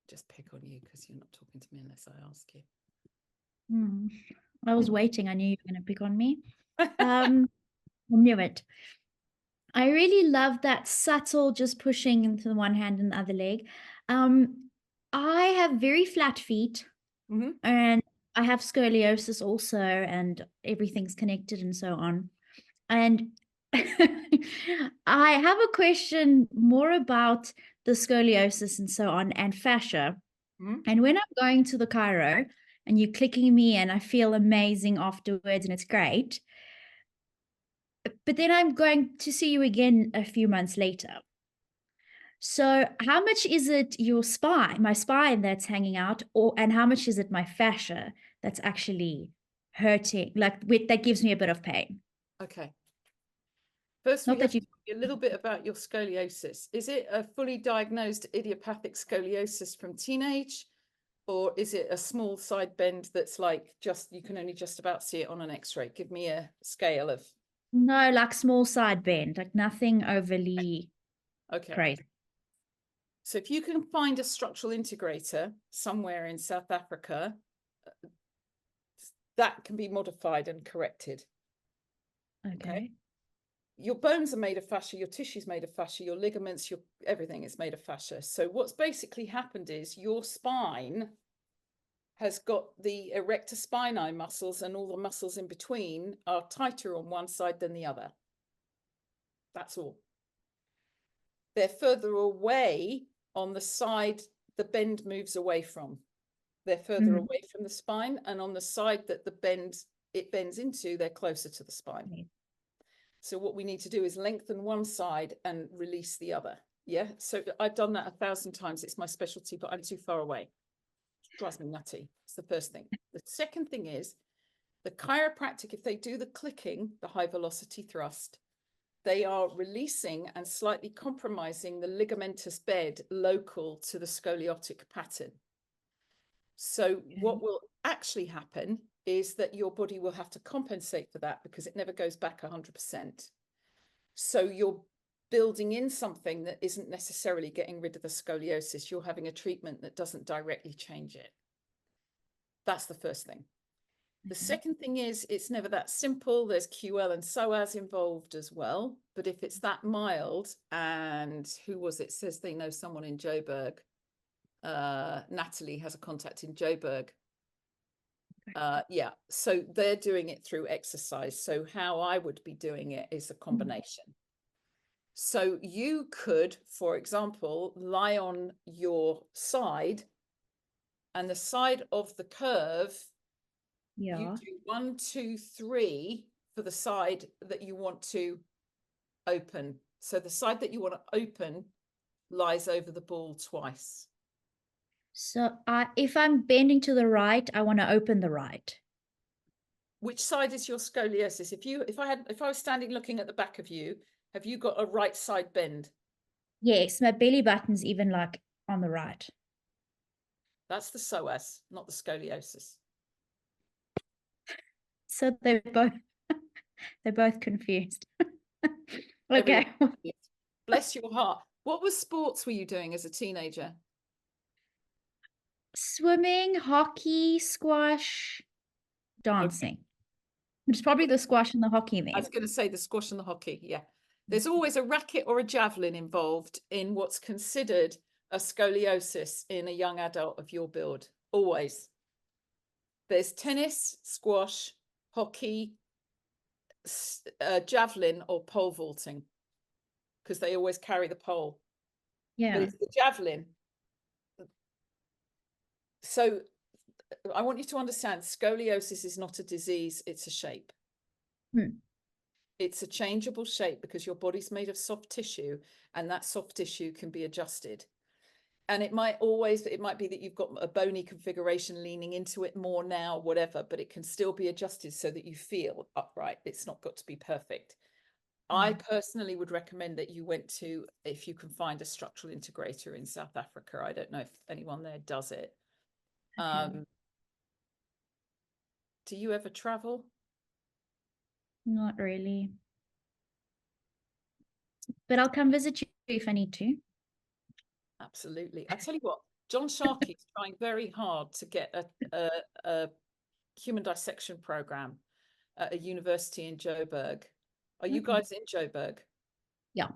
Just pick on you because you're not talking to me unless I ask you. I was waiting. I knew you were going to pick on me. I knew it. I really love that subtle just pushing into the one hand and the other leg. I have very flat feet and I have scoliosis also, and everything's connected and so on. And I have a question more about the scoliosis and so on and fascia. And when I'm going to the chiro and you're clicking me and I feel amazing afterwards and it's great, but then I'm going to see you again a few months later. So how much is it your spine, my spine that's hanging out, and how much is it my fascia that's actually hurting, like that gives me a bit of pain? Okay. First, we have to talk a little bit about your scoliosis. Is it a fully diagnosed idiopathic scoliosis from teenage, or is it a small side bend that's like you can only just about see it on an X-ray? Give me a scale of. No, like small side bend, like nothing overly crazy. So if you can find a structural integrator somewhere in South Africa, that can be modified and corrected. Okay. Your bones are made of fascia, your tissue's made of fascia, your ligaments, everything is made of fascia. So what's basically happened is your spine has got the erector spinae muscles, and all the muscles in between are tighter on one side than the other. That's all. They're further away on the side the bend moves away from. They're further away from the spine, and on the side that it bends into, they're closer to the spine. So what we need to do is lengthen one side and release the other. Yeah. So I've done that 1,000 times. It's my specialty, but I'm too far away. It drives me nutty. It's the first thing. The second thing is the chiropractic, if they do the clicking, the high velocity thrust, they are releasing and slightly compromising the ligamentous bed local to the scoliotic pattern. So what will actually happen is that your body will have to compensate for that because it never goes back 100%. So you're building in something that isn't necessarily getting rid of the scoliosis. You're having a treatment that doesn't directly change it. That's the first thing. The second thing is it's never that simple. There's QL and psoas involved as well. But if it's that mild, and who was it says they know someone in Joburg, Natalie has a contact in Joburg. Yeah, so they're doing it through exercise. So how I would be doing it is a combination. So you could, for example, lie on your side, and the side of the curve, you do 1, 2, 3 for the side that you want to open. So the side that you want to open lies over the ball twice. So if I'm bending to the right, I want to open the right. Which side is your scoliosis? If I was standing looking at the back of you, have you got a right side bend? Yes, my belly button's even like on the right. That's the psoas, not the scoliosis. So they're both confused. Okay. Bless your heart. What was sports were you doing as a teenager? Swimming, hockey, squash, dancing. It's probably the squash and the hockey I then. was going to say the squash and the hockey. Yeah. There's always a racket or a javelin involved in what's considered a scoliosis in a young adult of your build. Always. There's tennis, squash, hockey, javelin or pole vaulting, because they always carry the pole. Yeah. But it's the javelin. So I want you to understand scoliosis is not a disease, it's a shape. It's a changeable shape because your body's made of soft tissue, and that soft tissue can be adjusted. And it might be that you've got a bony configuration leaning into it more now, whatever, but it can still be adjusted so that you feel upright. It's not got to be perfect. I personally would recommend that you went to, if you can find a structural integrator in South Africa. I don't know if anyone there does it. Do you ever travel? Not really. But I'll come visit you if I need to. Absolutely. I tell you what, John Sharkey is trying very hard to get a human dissection program at a university in Joburg. Are you guys in Joburg? Yeah.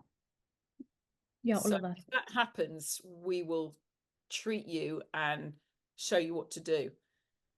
Yeah, all So of us. if that happens, we will treat you and show you what to do.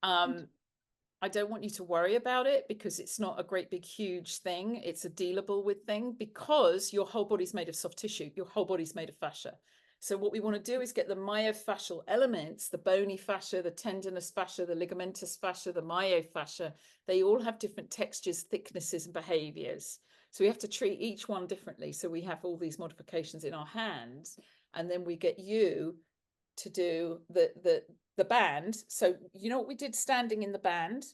I don't want you to worry about it because it's not a great big huge thing. It's a dealable with thing because your whole body's made of soft tissue. Your whole body's made of fascia. So what we want to do is get the myofascial elements, the bony fascia, the tendinous fascia, the ligamentous fascia, the myofascia. They all have different textures, thicknesses, and behaviors. So we have to treat each one differently. So we have all these modifications in our hands, and then we get you to do the band. So you know what we did standing in the band?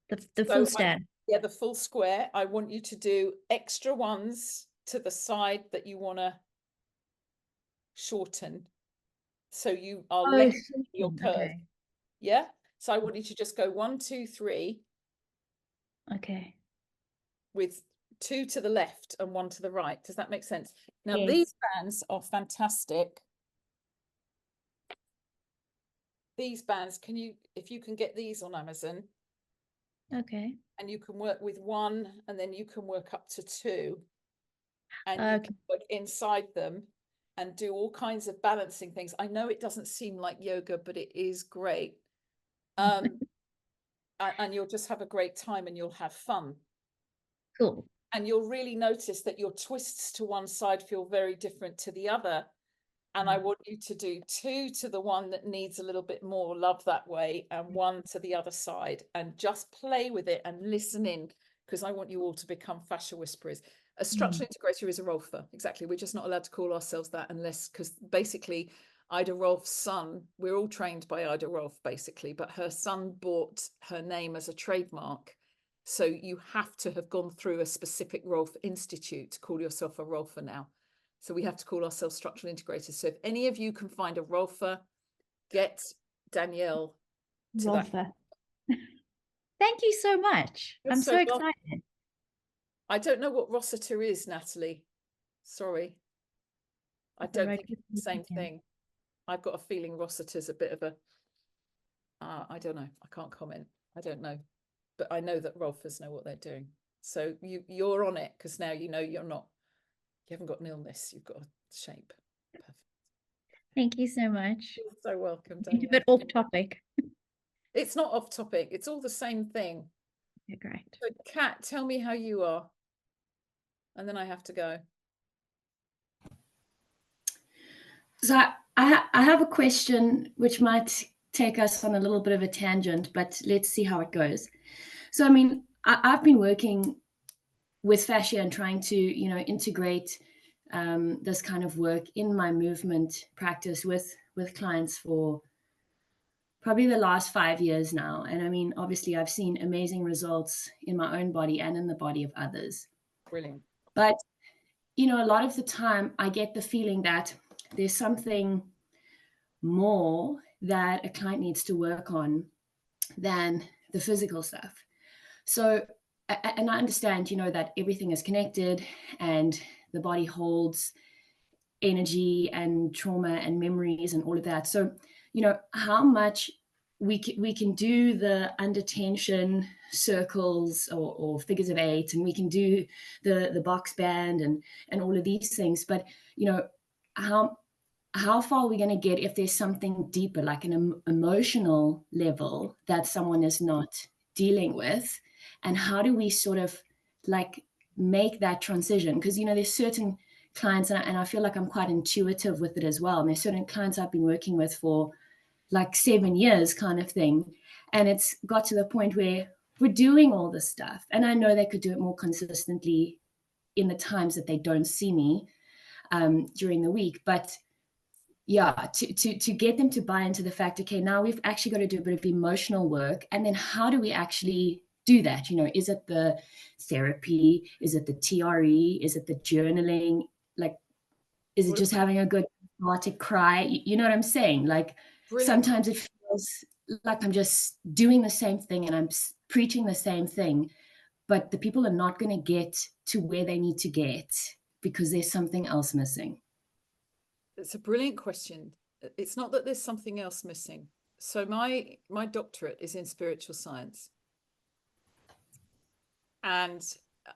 The full stand. Yeah, the full square. I want you to do extra ones to the side that you want to shorten. So you are less your curve. Okay. Yeah. So I want you to just go 1, 2, 3. Okay. With 2 to the left and 1 to the right. Does that make sense? Now Yes. these bands are fantastic. These bands, if you can get these on Amazon. Okay. And you can work with 1 and then you can work up to 2. And you can work inside them and do all kinds of balancing things. I know it doesn't seem like yoga, but it is great. And you'll just have a great time and you'll have fun. Cool. And you'll really notice that your twists to one side feel very different to the other. And I want you to do 2 to the one that needs a little bit more love that way and 1 to the other side, and just play with it and listen in, because I want you all to become fascia whisperers. A structural integrator is a Rolfer. Exactly. We're just not allowed to call ourselves that unless, because basically Ida Rolf's son, we're all trained by Ida Rolf basically, but her son bought her name as a trademark. So you have to have gone through a specific Rolf Institute to call yourself a Rolfer now. So we have to call ourselves structural integrators. So if any of you can find a Rolfer, get Danielle to Rolfer. Thank you so much. I'm so excited. I don't know what Rossiter is, Natalie. Sorry. I don't think it's the same thing. I've got a feeling Rossiter's a bit of a, I don't know. I can't comment. I don't know. But I know that Rolfers know what they're doing. So you're on it because now you know you haven't got an illness, you've got a shape. Perfect. Thank you so much. You're so welcome, Danielle. A bit off topic. It's not off topic. It's all the same thing. Okay, great. So Kat, tell me how you are. And then I have to go. So I have a question which might take us on a little bit of a tangent, but let's see how it goes. So, I mean, I've been working with fascia and trying to, integrate this kind of work in my movement practice with clients for probably the last 5 years now. And I mean, obviously, I've seen amazing results in my own body and in the body of others. Brilliant. But, a lot of the time I get the feeling that there's something more that a client needs to work on than the physical stuff. So, and I understand, that everything is connected and the body holds energy and trauma and memories and all of that. So, how much we can do the under tension circles or figures of 8, and we can do the box band and all of these things. But, how far are we going to get if there's something deeper, like an emotional level that someone is not dealing with? And how do we sort of like make that transition? Because, there's certain clients, and I feel like I'm quite intuitive with it as well. And there's certain clients I've been working with for like 7 years kind of thing. And it's got to the point where we're doing all this stuff. And I know they could do it more consistently in the times that they don't see me during the week. But yeah, to get them to buy into the fact, okay, now we've actually got to do a bit of emotional work. And then how do we actually do that? Is it the therapy? Is it the TRE? Is it the journaling? Like, is it just having a good cathartic cry? You know what I'm saying? Like, Brilliant. sometimes it feels like I'm just doing the same thing and I'm preaching the same thing, but the people are not going to get to where they need to get because there's something else missing. It's a brilliant question. It's not that there's something else missing. So my doctorate is in spiritual science. And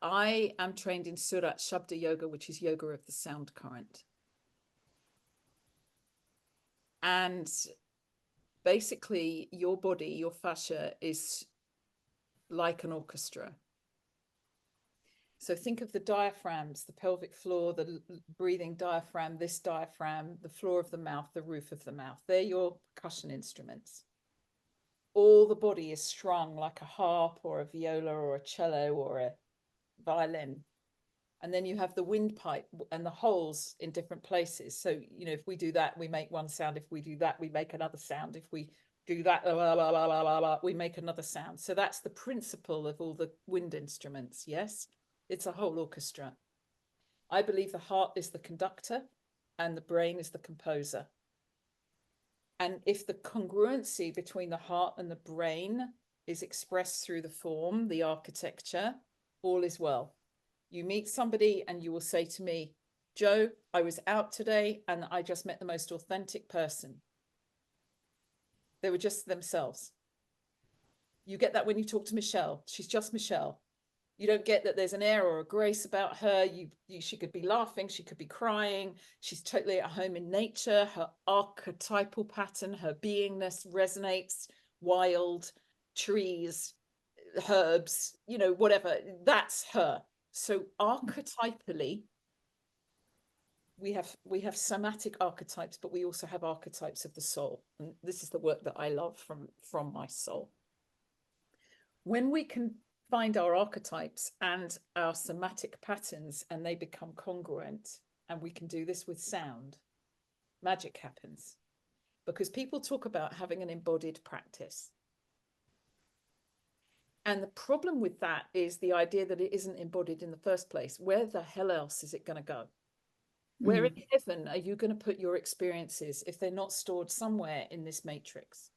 I am trained in Surat Shabda Yoga, which is yoga of the sound current. And basically, your body, your fascia, is like an orchestra. So think of the diaphragms, the pelvic floor, the breathing diaphragm, this diaphragm, the floor of the mouth, the roof of the mouth. They're your percussion instruments. All the body is strung like a harp or a viola or a cello or a violin. And then you have the windpipe and the holes in different places. So, if we do that, we make one sound. If we do that, we make another sound. If we do that, blah, blah, blah, blah, blah, blah, we make another sound. So that's the principle of all the wind instruments. Yes, it's a whole orchestra. I believe the heart is the conductor and the brain is the composer. And if the congruency between the heart and the brain is expressed through the form, the architecture, all is well. You meet somebody and you will say to me, Joe, I was out today and I just met the most authentic person. They were just themselves. You get that when you talk to Michelle. She's just Michelle. You don't get that there's an air or a grace about her. She could be laughing. She could be crying. She's totally at home in nature. Her archetypal pattern, her beingness resonates. Wild, trees, herbs, whatever. That's her. So archetypally, we have somatic archetypes, but we also have archetypes of the soul. And this is the work that I love from my soul. When we can find our archetypes and our somatic patterns and they become congruent, and we can do this with sound, magic happens. Because people talk about having an embodied practice. And the problem with that is the idea that it isn't embodied in the first place. Where the hell else is it going to go? Where in heaven are you going to put your experiences if they're not stored somewhere in this matrix?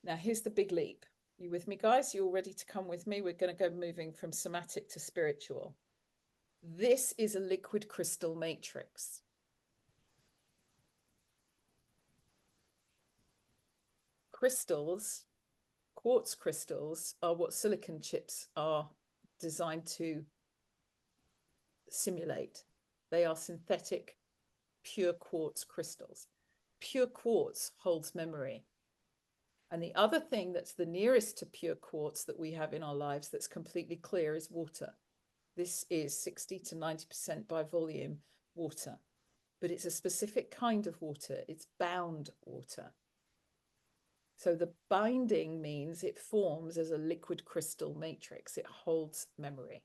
Now, here's the big leap. You with me, guys? You all ready to come with me? We're going to go moving from somatic to spiritual. This is a liquid crystal matrix. Crystals, quartz crystals, are what silicon chips are designed to simulate. They are synthetic, pure quartz crystals. Pure quartz holds memory. And the other thing that's the nearest to pure quartz that we have in our lives that's completely clear is water. This is 60 to 90% by volume water, but it's a specific kind of water. It's bound water. So the binding means it forms as a liquid crystal matrix. It holds memory.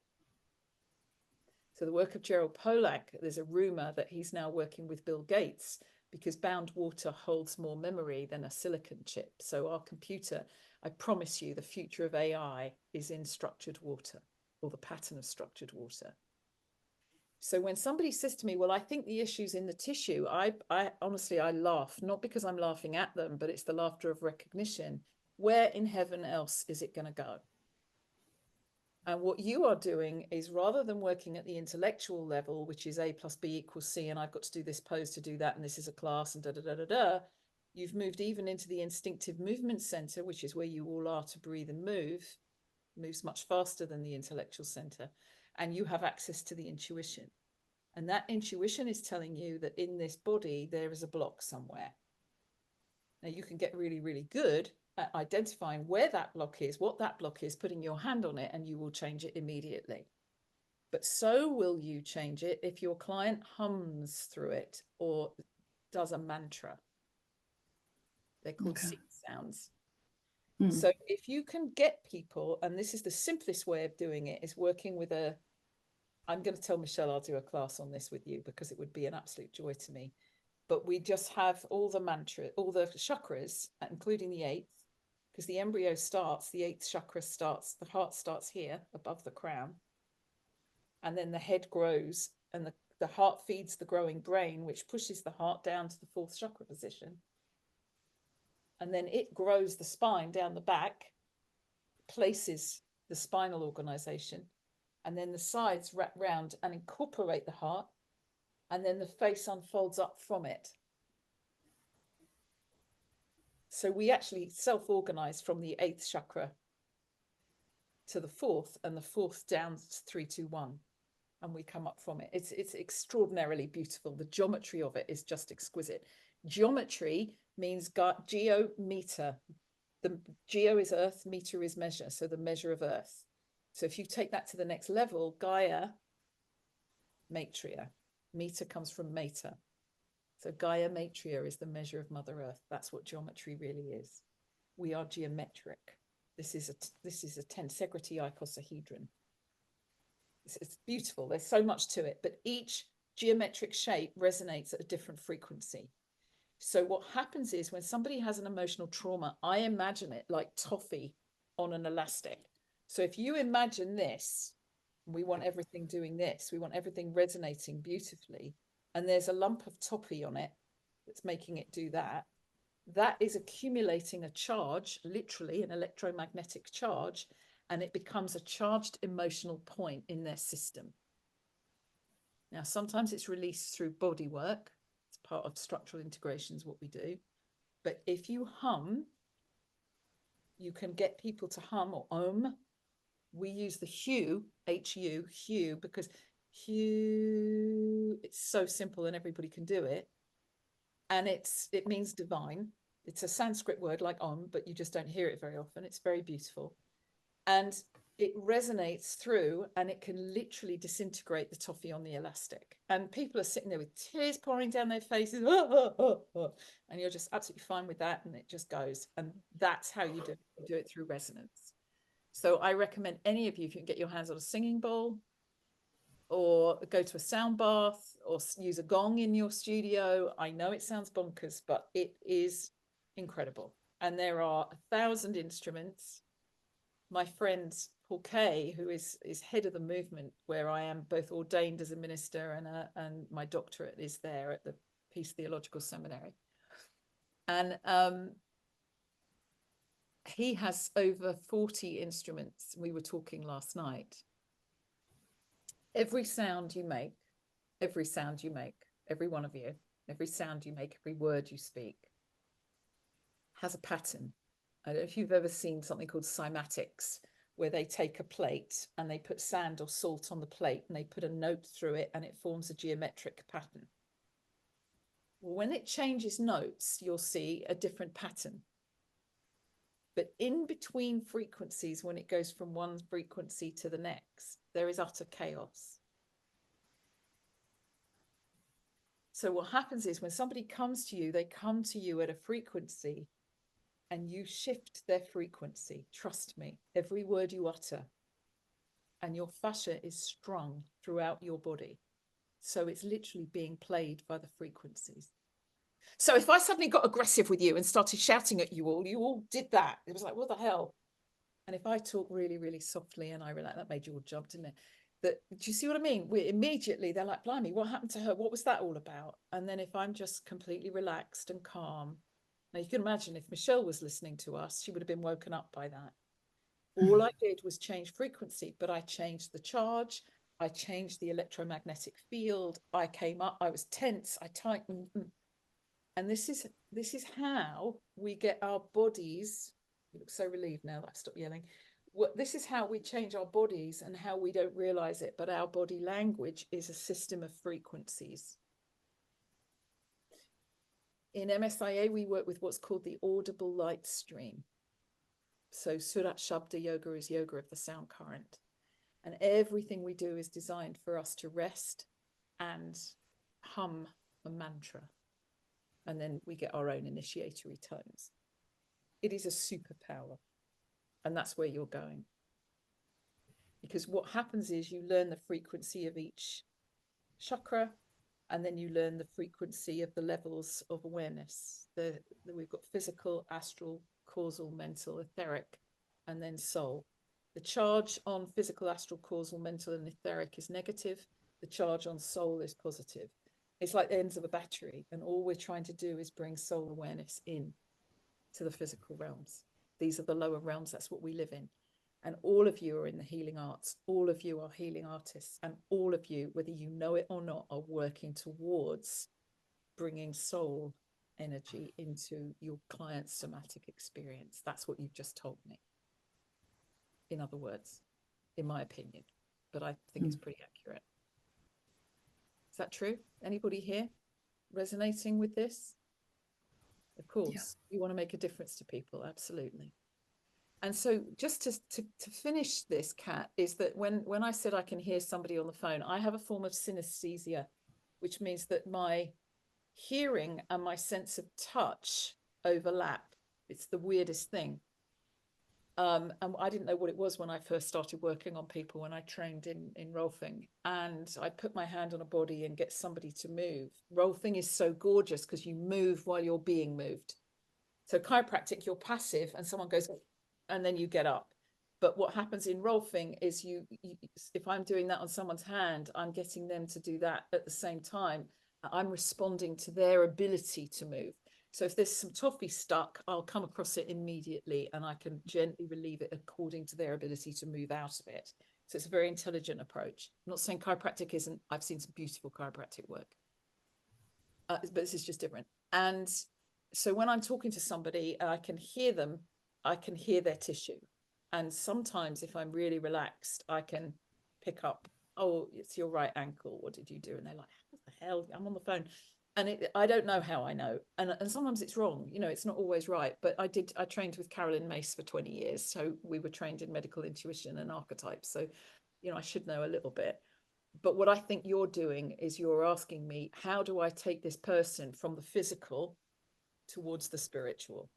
So the work of Gerald Pollack, there's a rumor that he's now working with Bill Gates because bound water holds more memory than a silicon chip. So our computer, I promise you, the future of AI is in structured water, or the pattern of structured water. So when somebody says to me, well, I think the issue's in the tissue, I honestly, I laugh, not because I'm laughing at them, but it's the laughter of recognition. Where in heaven else is it going to go? And what you are doing is, rather than working at the intellectual level, which is A plus B equals C, and I've got to do this pose to do that, and this is a class, and da da da da da, you've moved even into the instinctive movement center, which is where you all are to breathe and move. Moves much faster than the intellectual center, and you have access to the intuition. And that intuition is telling you that in this body, there is a block somewhere. Now, you can get really, really good at identifying where that block is, what that block is, putting your hand on it, and you will change it immediately. But so will you change it if your client hums through it or does a mantra. They're called seed sounds. So if you can get people, and this is the simplest way of doing it, is working with I'm going to tell Michelle I'll do a class on this with you, because it would be an absolute joy to me. But we just have all the chakras, including the eighth, because the embryo starts, the eighth chakra starts, the heart starts here above the crown. And then the head grows, and the heart feeds the growing brain, which pushes the heart down to the fourth chakra position. And then it grows the spine down the back, places the spinal organization, and then the sides wrap round and incorporate the heart, and then the face unfolds up from it. So we actually self-organize from the eighth chakra to the fourth, and the fourth down to 3, 2, 1, and we come up from it. It's extraordinarily beautiful. The geometry of it is just exquisite. Geometry means geometer. The geo is earth, meter is measure, so the measure of earth. So if you take that to the next level, Gaia, matria. Meter comes from mater. So Gaia matria is the measure of Mother Earth. That's what geometry really is. We are geometric. This is a tensegrity icosahedron. It's beautiful. There's so much to it, but each geometric shape resonates at a different frequency. So what happens is, when somebody has an emotional trauma, I imagine it like toffee on an elastic. So if you imagine this, we want everything doing this, we want everything resonating beautifully, and there's a lump of toffee on it that's making it do that, that is accumulating a charge, literally an electromagnetic charge, and it becomes a charged emotional point in their system. Now, sometimes it's released through body work. It's part of structural integrations, what we do. But if you hum, you can get people to hum, or we use the hue, H-U, hue, because hue, it's so simple and everybody can do it. And it means divine. It's a Sanskrit word like but you just don't hear it very often. It's very beautiful. And it resonates through, and it can literally disintegrate the toffee on the elastic. And people are sitting there with tears pouring down their faces, and you're just absolutely fine with that, and it just goes. And that's how you do it. You do it through resonance. So I recommend any of you, if you can get your hands on a singing bowl, or go to a sound bath, or use a gong in your studio. I know it sounds bonkers, but it is incredible. And there are 1,000 instruments. My friend Paul Kay, who is head of the movement, where I am both ordained as a minister and my doctorate is there at the Peace Theological Seminary. And he has over 40 instruments. We were talking last night. Every sound you make, every one of you, every sound you make, every word you speak has a pattern. I don't know if you've ever seen something called cymatics, where they take a plate and they put sand or salt on the plate and they put a note through it and it forms a geometric pattern. Well, when it changes notes, you'll see a different pattern. But in between frequencies, when it goes from one frequency to the next, there is utter chaos. So what happens is, when somebody comes to you, they come to you at a frequency, and you shift their frequency. Trust me, every word you utter, and your fascia is strung throughout your body. So it's literally being played by the frequencies. So if I suddenly got aggressive with you and started shouting at you all did that. It was like, what the hell? And if I talk really, really softly and I relax, that made you all jump, didn't it? Do you see what I mean? Immediately they're like, blimey, what happened to her? What was that all about? And then if I'm just completely relaxed and calm, now you can imagine if Michelle was listening to us, she would have been woken up by that. All I did was change frequency, but I changed the charge. I changed the electromagnetic field. I came up, I was tense, I tightened. And this is how we get our bodies. You look so relieved now that I've stopped yelling. This is how we change our bodies and how we don't realize it, but our body language is a system of frequencies. In MSIA, we work with what's called the audible light stream. So Surat Shabda Yoga is yoga of the sound current. And everything we do is designed for us to rest and hum a mantra. And then we get our own initiatory tones. It is a superpower. And that's where you're going. Because what happens is you learn the frequency of each chakra, and then you learn the frequency of the levels of awareness. We've got physical, astral, causal, mental, etheric, and then soul. The charge on physical, astral, causal, mental, and etheric is negative. The charge on soul is positive. It's like the ends of a battery, and all we're trying to do is bring soul awareness in to the physical realms. These are the lower realms. That's what we live in. And all of you are in the healing arts. All of you are healing artists. And all of you, whether you know it or not, are working towards bringing soul energy into your client's somatic experience. That's what you've just told me. In other words, in my opinion, but I think it's pretty accurate. Is that true? Anybody here resonating with this? Of course, you want to make a difference to people. Absolutely. And so just to finish this, Kat, is that when I said I can hear somebody on the phone, I have a form of synesthesia, which means that my hearing and my sense of touch overlap. It's the weirdest thing. And I didn't know what it was when I first started working on people, when I trained in Rolfing, and I put my hand on a body and get somebody to move. Rolfing is so gorgeous because you move while you're being moved. So chiropractic, you're passive and someone goes, and then you get up. But what happens in Rolfing is if I'm doing that on someone's hand, I'm getting them to do that at the same time. I'm responding to their ability to move. So if there's some toffee stuck, I'll come across it immediately and I can gently relieve it according to their ability to move out of it. So it's a very intelligent approach. I'm not saying chiropractic isn't. I've seen some beautiful chiropractic work. But this is just different. And so when I'm talking to somebody, I can hear them, I can hear their tissue. And sometimes if I'm really relaxed, I can pick up, oh, it's your right ankle. What did you do? And they're like, what the hell? I'm on the phone. And I don't know how I know. And sometimes it's wrong. You know, it's not always right. But I trained with Carolyn Mace for 20 years. So we were trained in medical intuition and archetypes. So, you know, I should know a little bit. But what I think you're doing is you're asking me, how do I take this person from the physical towards the spiritual?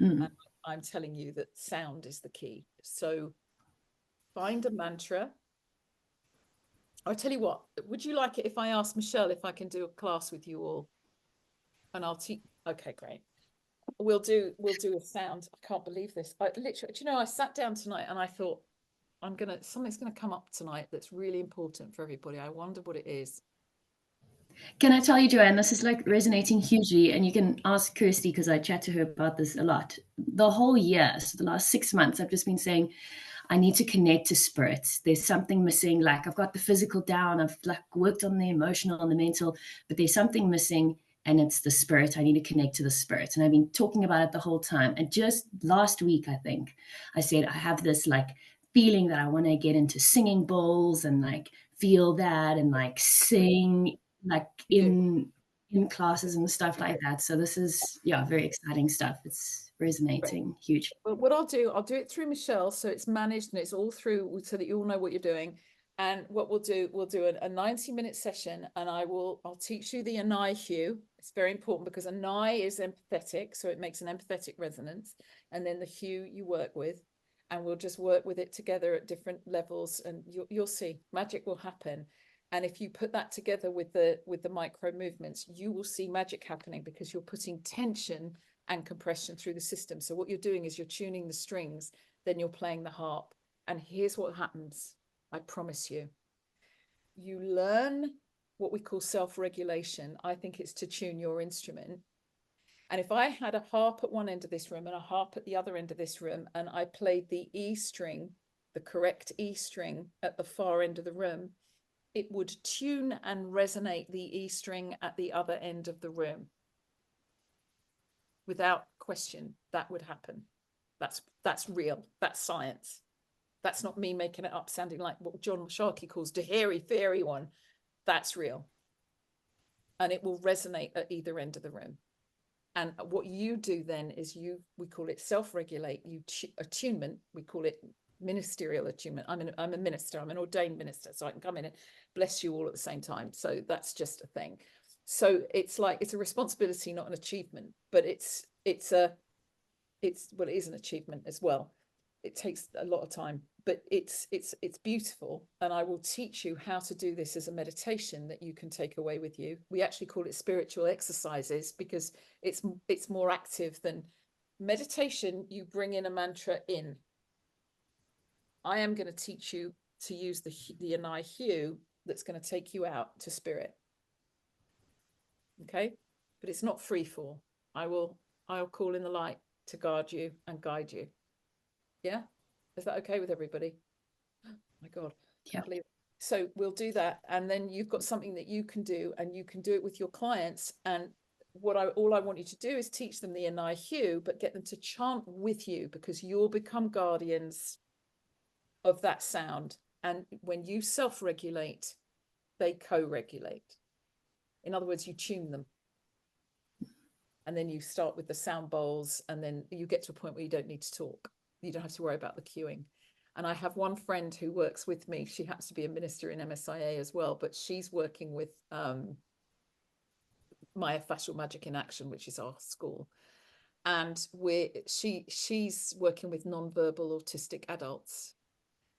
And I'm telling you that sound is the key. So find a mantra. I'll tell you what, would you like it if I ask Michelle if I can do a class with you all? And I'll teach. Okay, great. We'll do a sound. I can't believe this. I literally, do you know, I sat down tonight and I thought, something's gonna come up tonight that's really important for everybody. I wonder what it is. Can I tell you, Joanne, this is like resonating hugely, and you can ask Kirsty because I chat to her about this a lot. The whole year, so the last 6 months, I've just been saying, I need to connect to spirit. There's something missing. Like I've got the physical down, I've like worked on the emotional and the mental, but there's something missing, and it's the spirit. I need to connect to the spirit. And I've been talking about it the whole time. And just last week, I think I said, I have this like feeling that I want to get into singing bowls and like feel that and like sing like in classes and stuff like that. So this is very exciting stuff. It's resonating huge. Well, what I'll do it through Michelle, so it's managed and it's all through, so that you all know what you're doing. And what we'll do a 90-minute session, and I'll teach you the Anai hue. It's very important because Anai is empathetic, so it makes an empathetic resonance. And then the hue you work with, and we'll just work with it together at different levels, and you'll see magic will happen. And if you put that together with the micro movements, you will see magic happening because you're putting tension and compression through the system. So what you're doing is you're tuning the strings, then you're playing the harp. And here's what happens. I promise you. You learn what we call self-regulation. I think it's to tune your instrument. And if I had a harp at one end of this room and a harp at the other end of this room, and I played the E string, the correct E string at the far end of the room, it would tune and resonate the E string at the other end of the room. Without question, that would happen. That's real. That's science. That's not me making it up, sounding like what John Sharkey calls the hairy fairy one. That's real. And it will resonate at either end of the room. And what you do then is we call it self-regulate, attunement, we call it ministerial attunement. I'm a minister, I'm an ordained minister, so I can come in and bless you all at the same time. So that's just a thing. So it's like, it's a responsibility, not an achievement, but it is an achievement as well. It takes a lot of time, but it's beautiful. And I will teach you how to do this as a meditation that you can take away with you. We actually call it spiritual exercises because it's more active than meditation. You bring in a mantra in. I am going to teach you to use the Anai hue that's going to take you out to spirit. Okay, but it's not free fall. I'll call in the light to guard you and guide you. Yeah, is that okay with everybody? Oh my God. Yeah. So we'll do that, and then you've got something that you can do, and you can do it with your clients. And all I want you to do is teach them the Anai hue, but get them to chant with you, because you'll become guardians of that sound. And when you self-regulate, they co-regulate. In other words, you tune them. And then you start with the sound bowls, and then you get to a point where you don't need to talk. You don't have to worry about the cueing. And I have one friend who works with me. She happens to be a minister in MSIA as well, but she's working with Myofascial Magic in Action, which is our school. And she's working with non-verbal autistic adults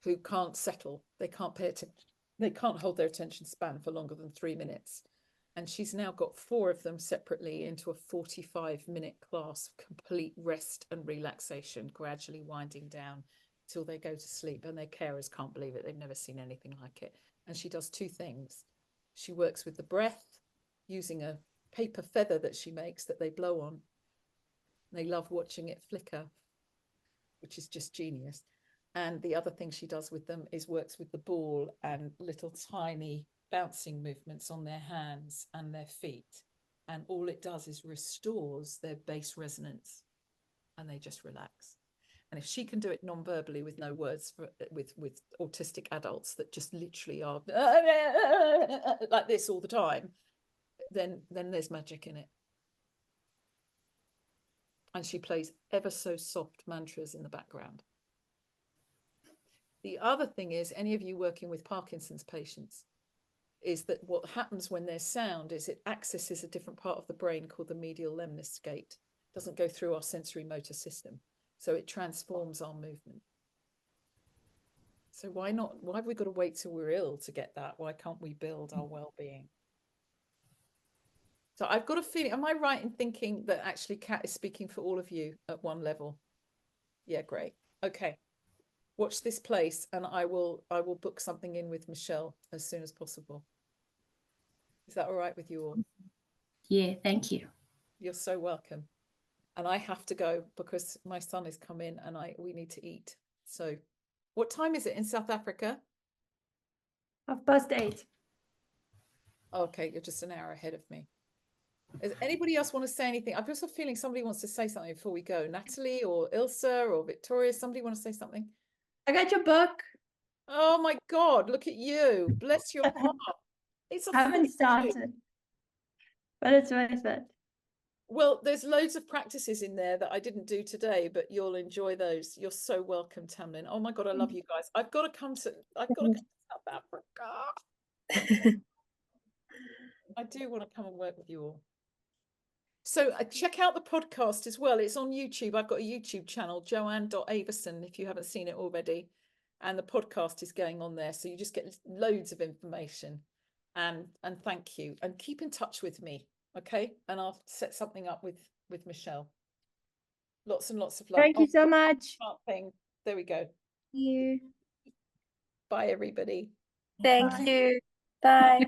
who can't settle. They can't pay attention. They can't hold their attention span for longer than 3 minutes. And she's now got 4 of them separately into a 45-minute class of complete rest and relaxation, gradually winding down till they go to sleep. And their carers can't believe it. They've never seen anything like it. And she does 2 things. She works with the breath using a paper feather that she makes that they blow on. They love watching it flicker, which is just genius. And the other thing she does with them is works with the ball and little tiny bouncing movements on their hands and their feet. And all it does is restores their base resonance, and they just relax. And if she can do it non-verbally with no words, with autistic adults that just literally are like this all the time, then there's magic in it. And she plays ever so soft mantras in the background. The other thing is, any of you working with Parkinson's patients, is that what happens when there's sound is it accesses a different part of the brain called the medial lemniscate. It doesn't go through our sensory motor system. So it transforms our movement. So why have we got to wait till we're ill to get that? Why can't we build our well-being? So I've got a feeling, am I right in thinking that actually Kat is speaking for all of you at one level? Yeah, great. Okay. Watch this place, and I will book something in with Michelle as soon as possible. Is that all right with you all? Yeah, thank you. You're so welcome. And I have to go because my son has come in and we need to eat. So what time is it in South Africa? 8:30. Okay, you're just an hour ahead of me. Does anybody else want to say anything? I've just a feeling somebody wants to say something before we go. Natalie or Ilse or Victoria, somebody want to say something? I got your book. Oh my God, look at you. Bless your heart. It's I haven't started, but it's worth it. Well, there's loads of practices in there that I didn't do today, but you'll enjoy those. You're so welcome, Tamlin. Oh my God, I love you guys. I've got to come to South Africa. I do want to come and work with you all. So check out the podcast as well. It's on YouTube. I've got a YouTube channel, joanne.averson, if you haven't seen it already. And the podcast is going on there. So you just get loads of information. And thank you. And keep in touch with me. Okay. And I'll set something up with Michelle. Lots and lots of love. Thank you so much. There we go. Thank you. Bye, everybody. Thank you. Bye.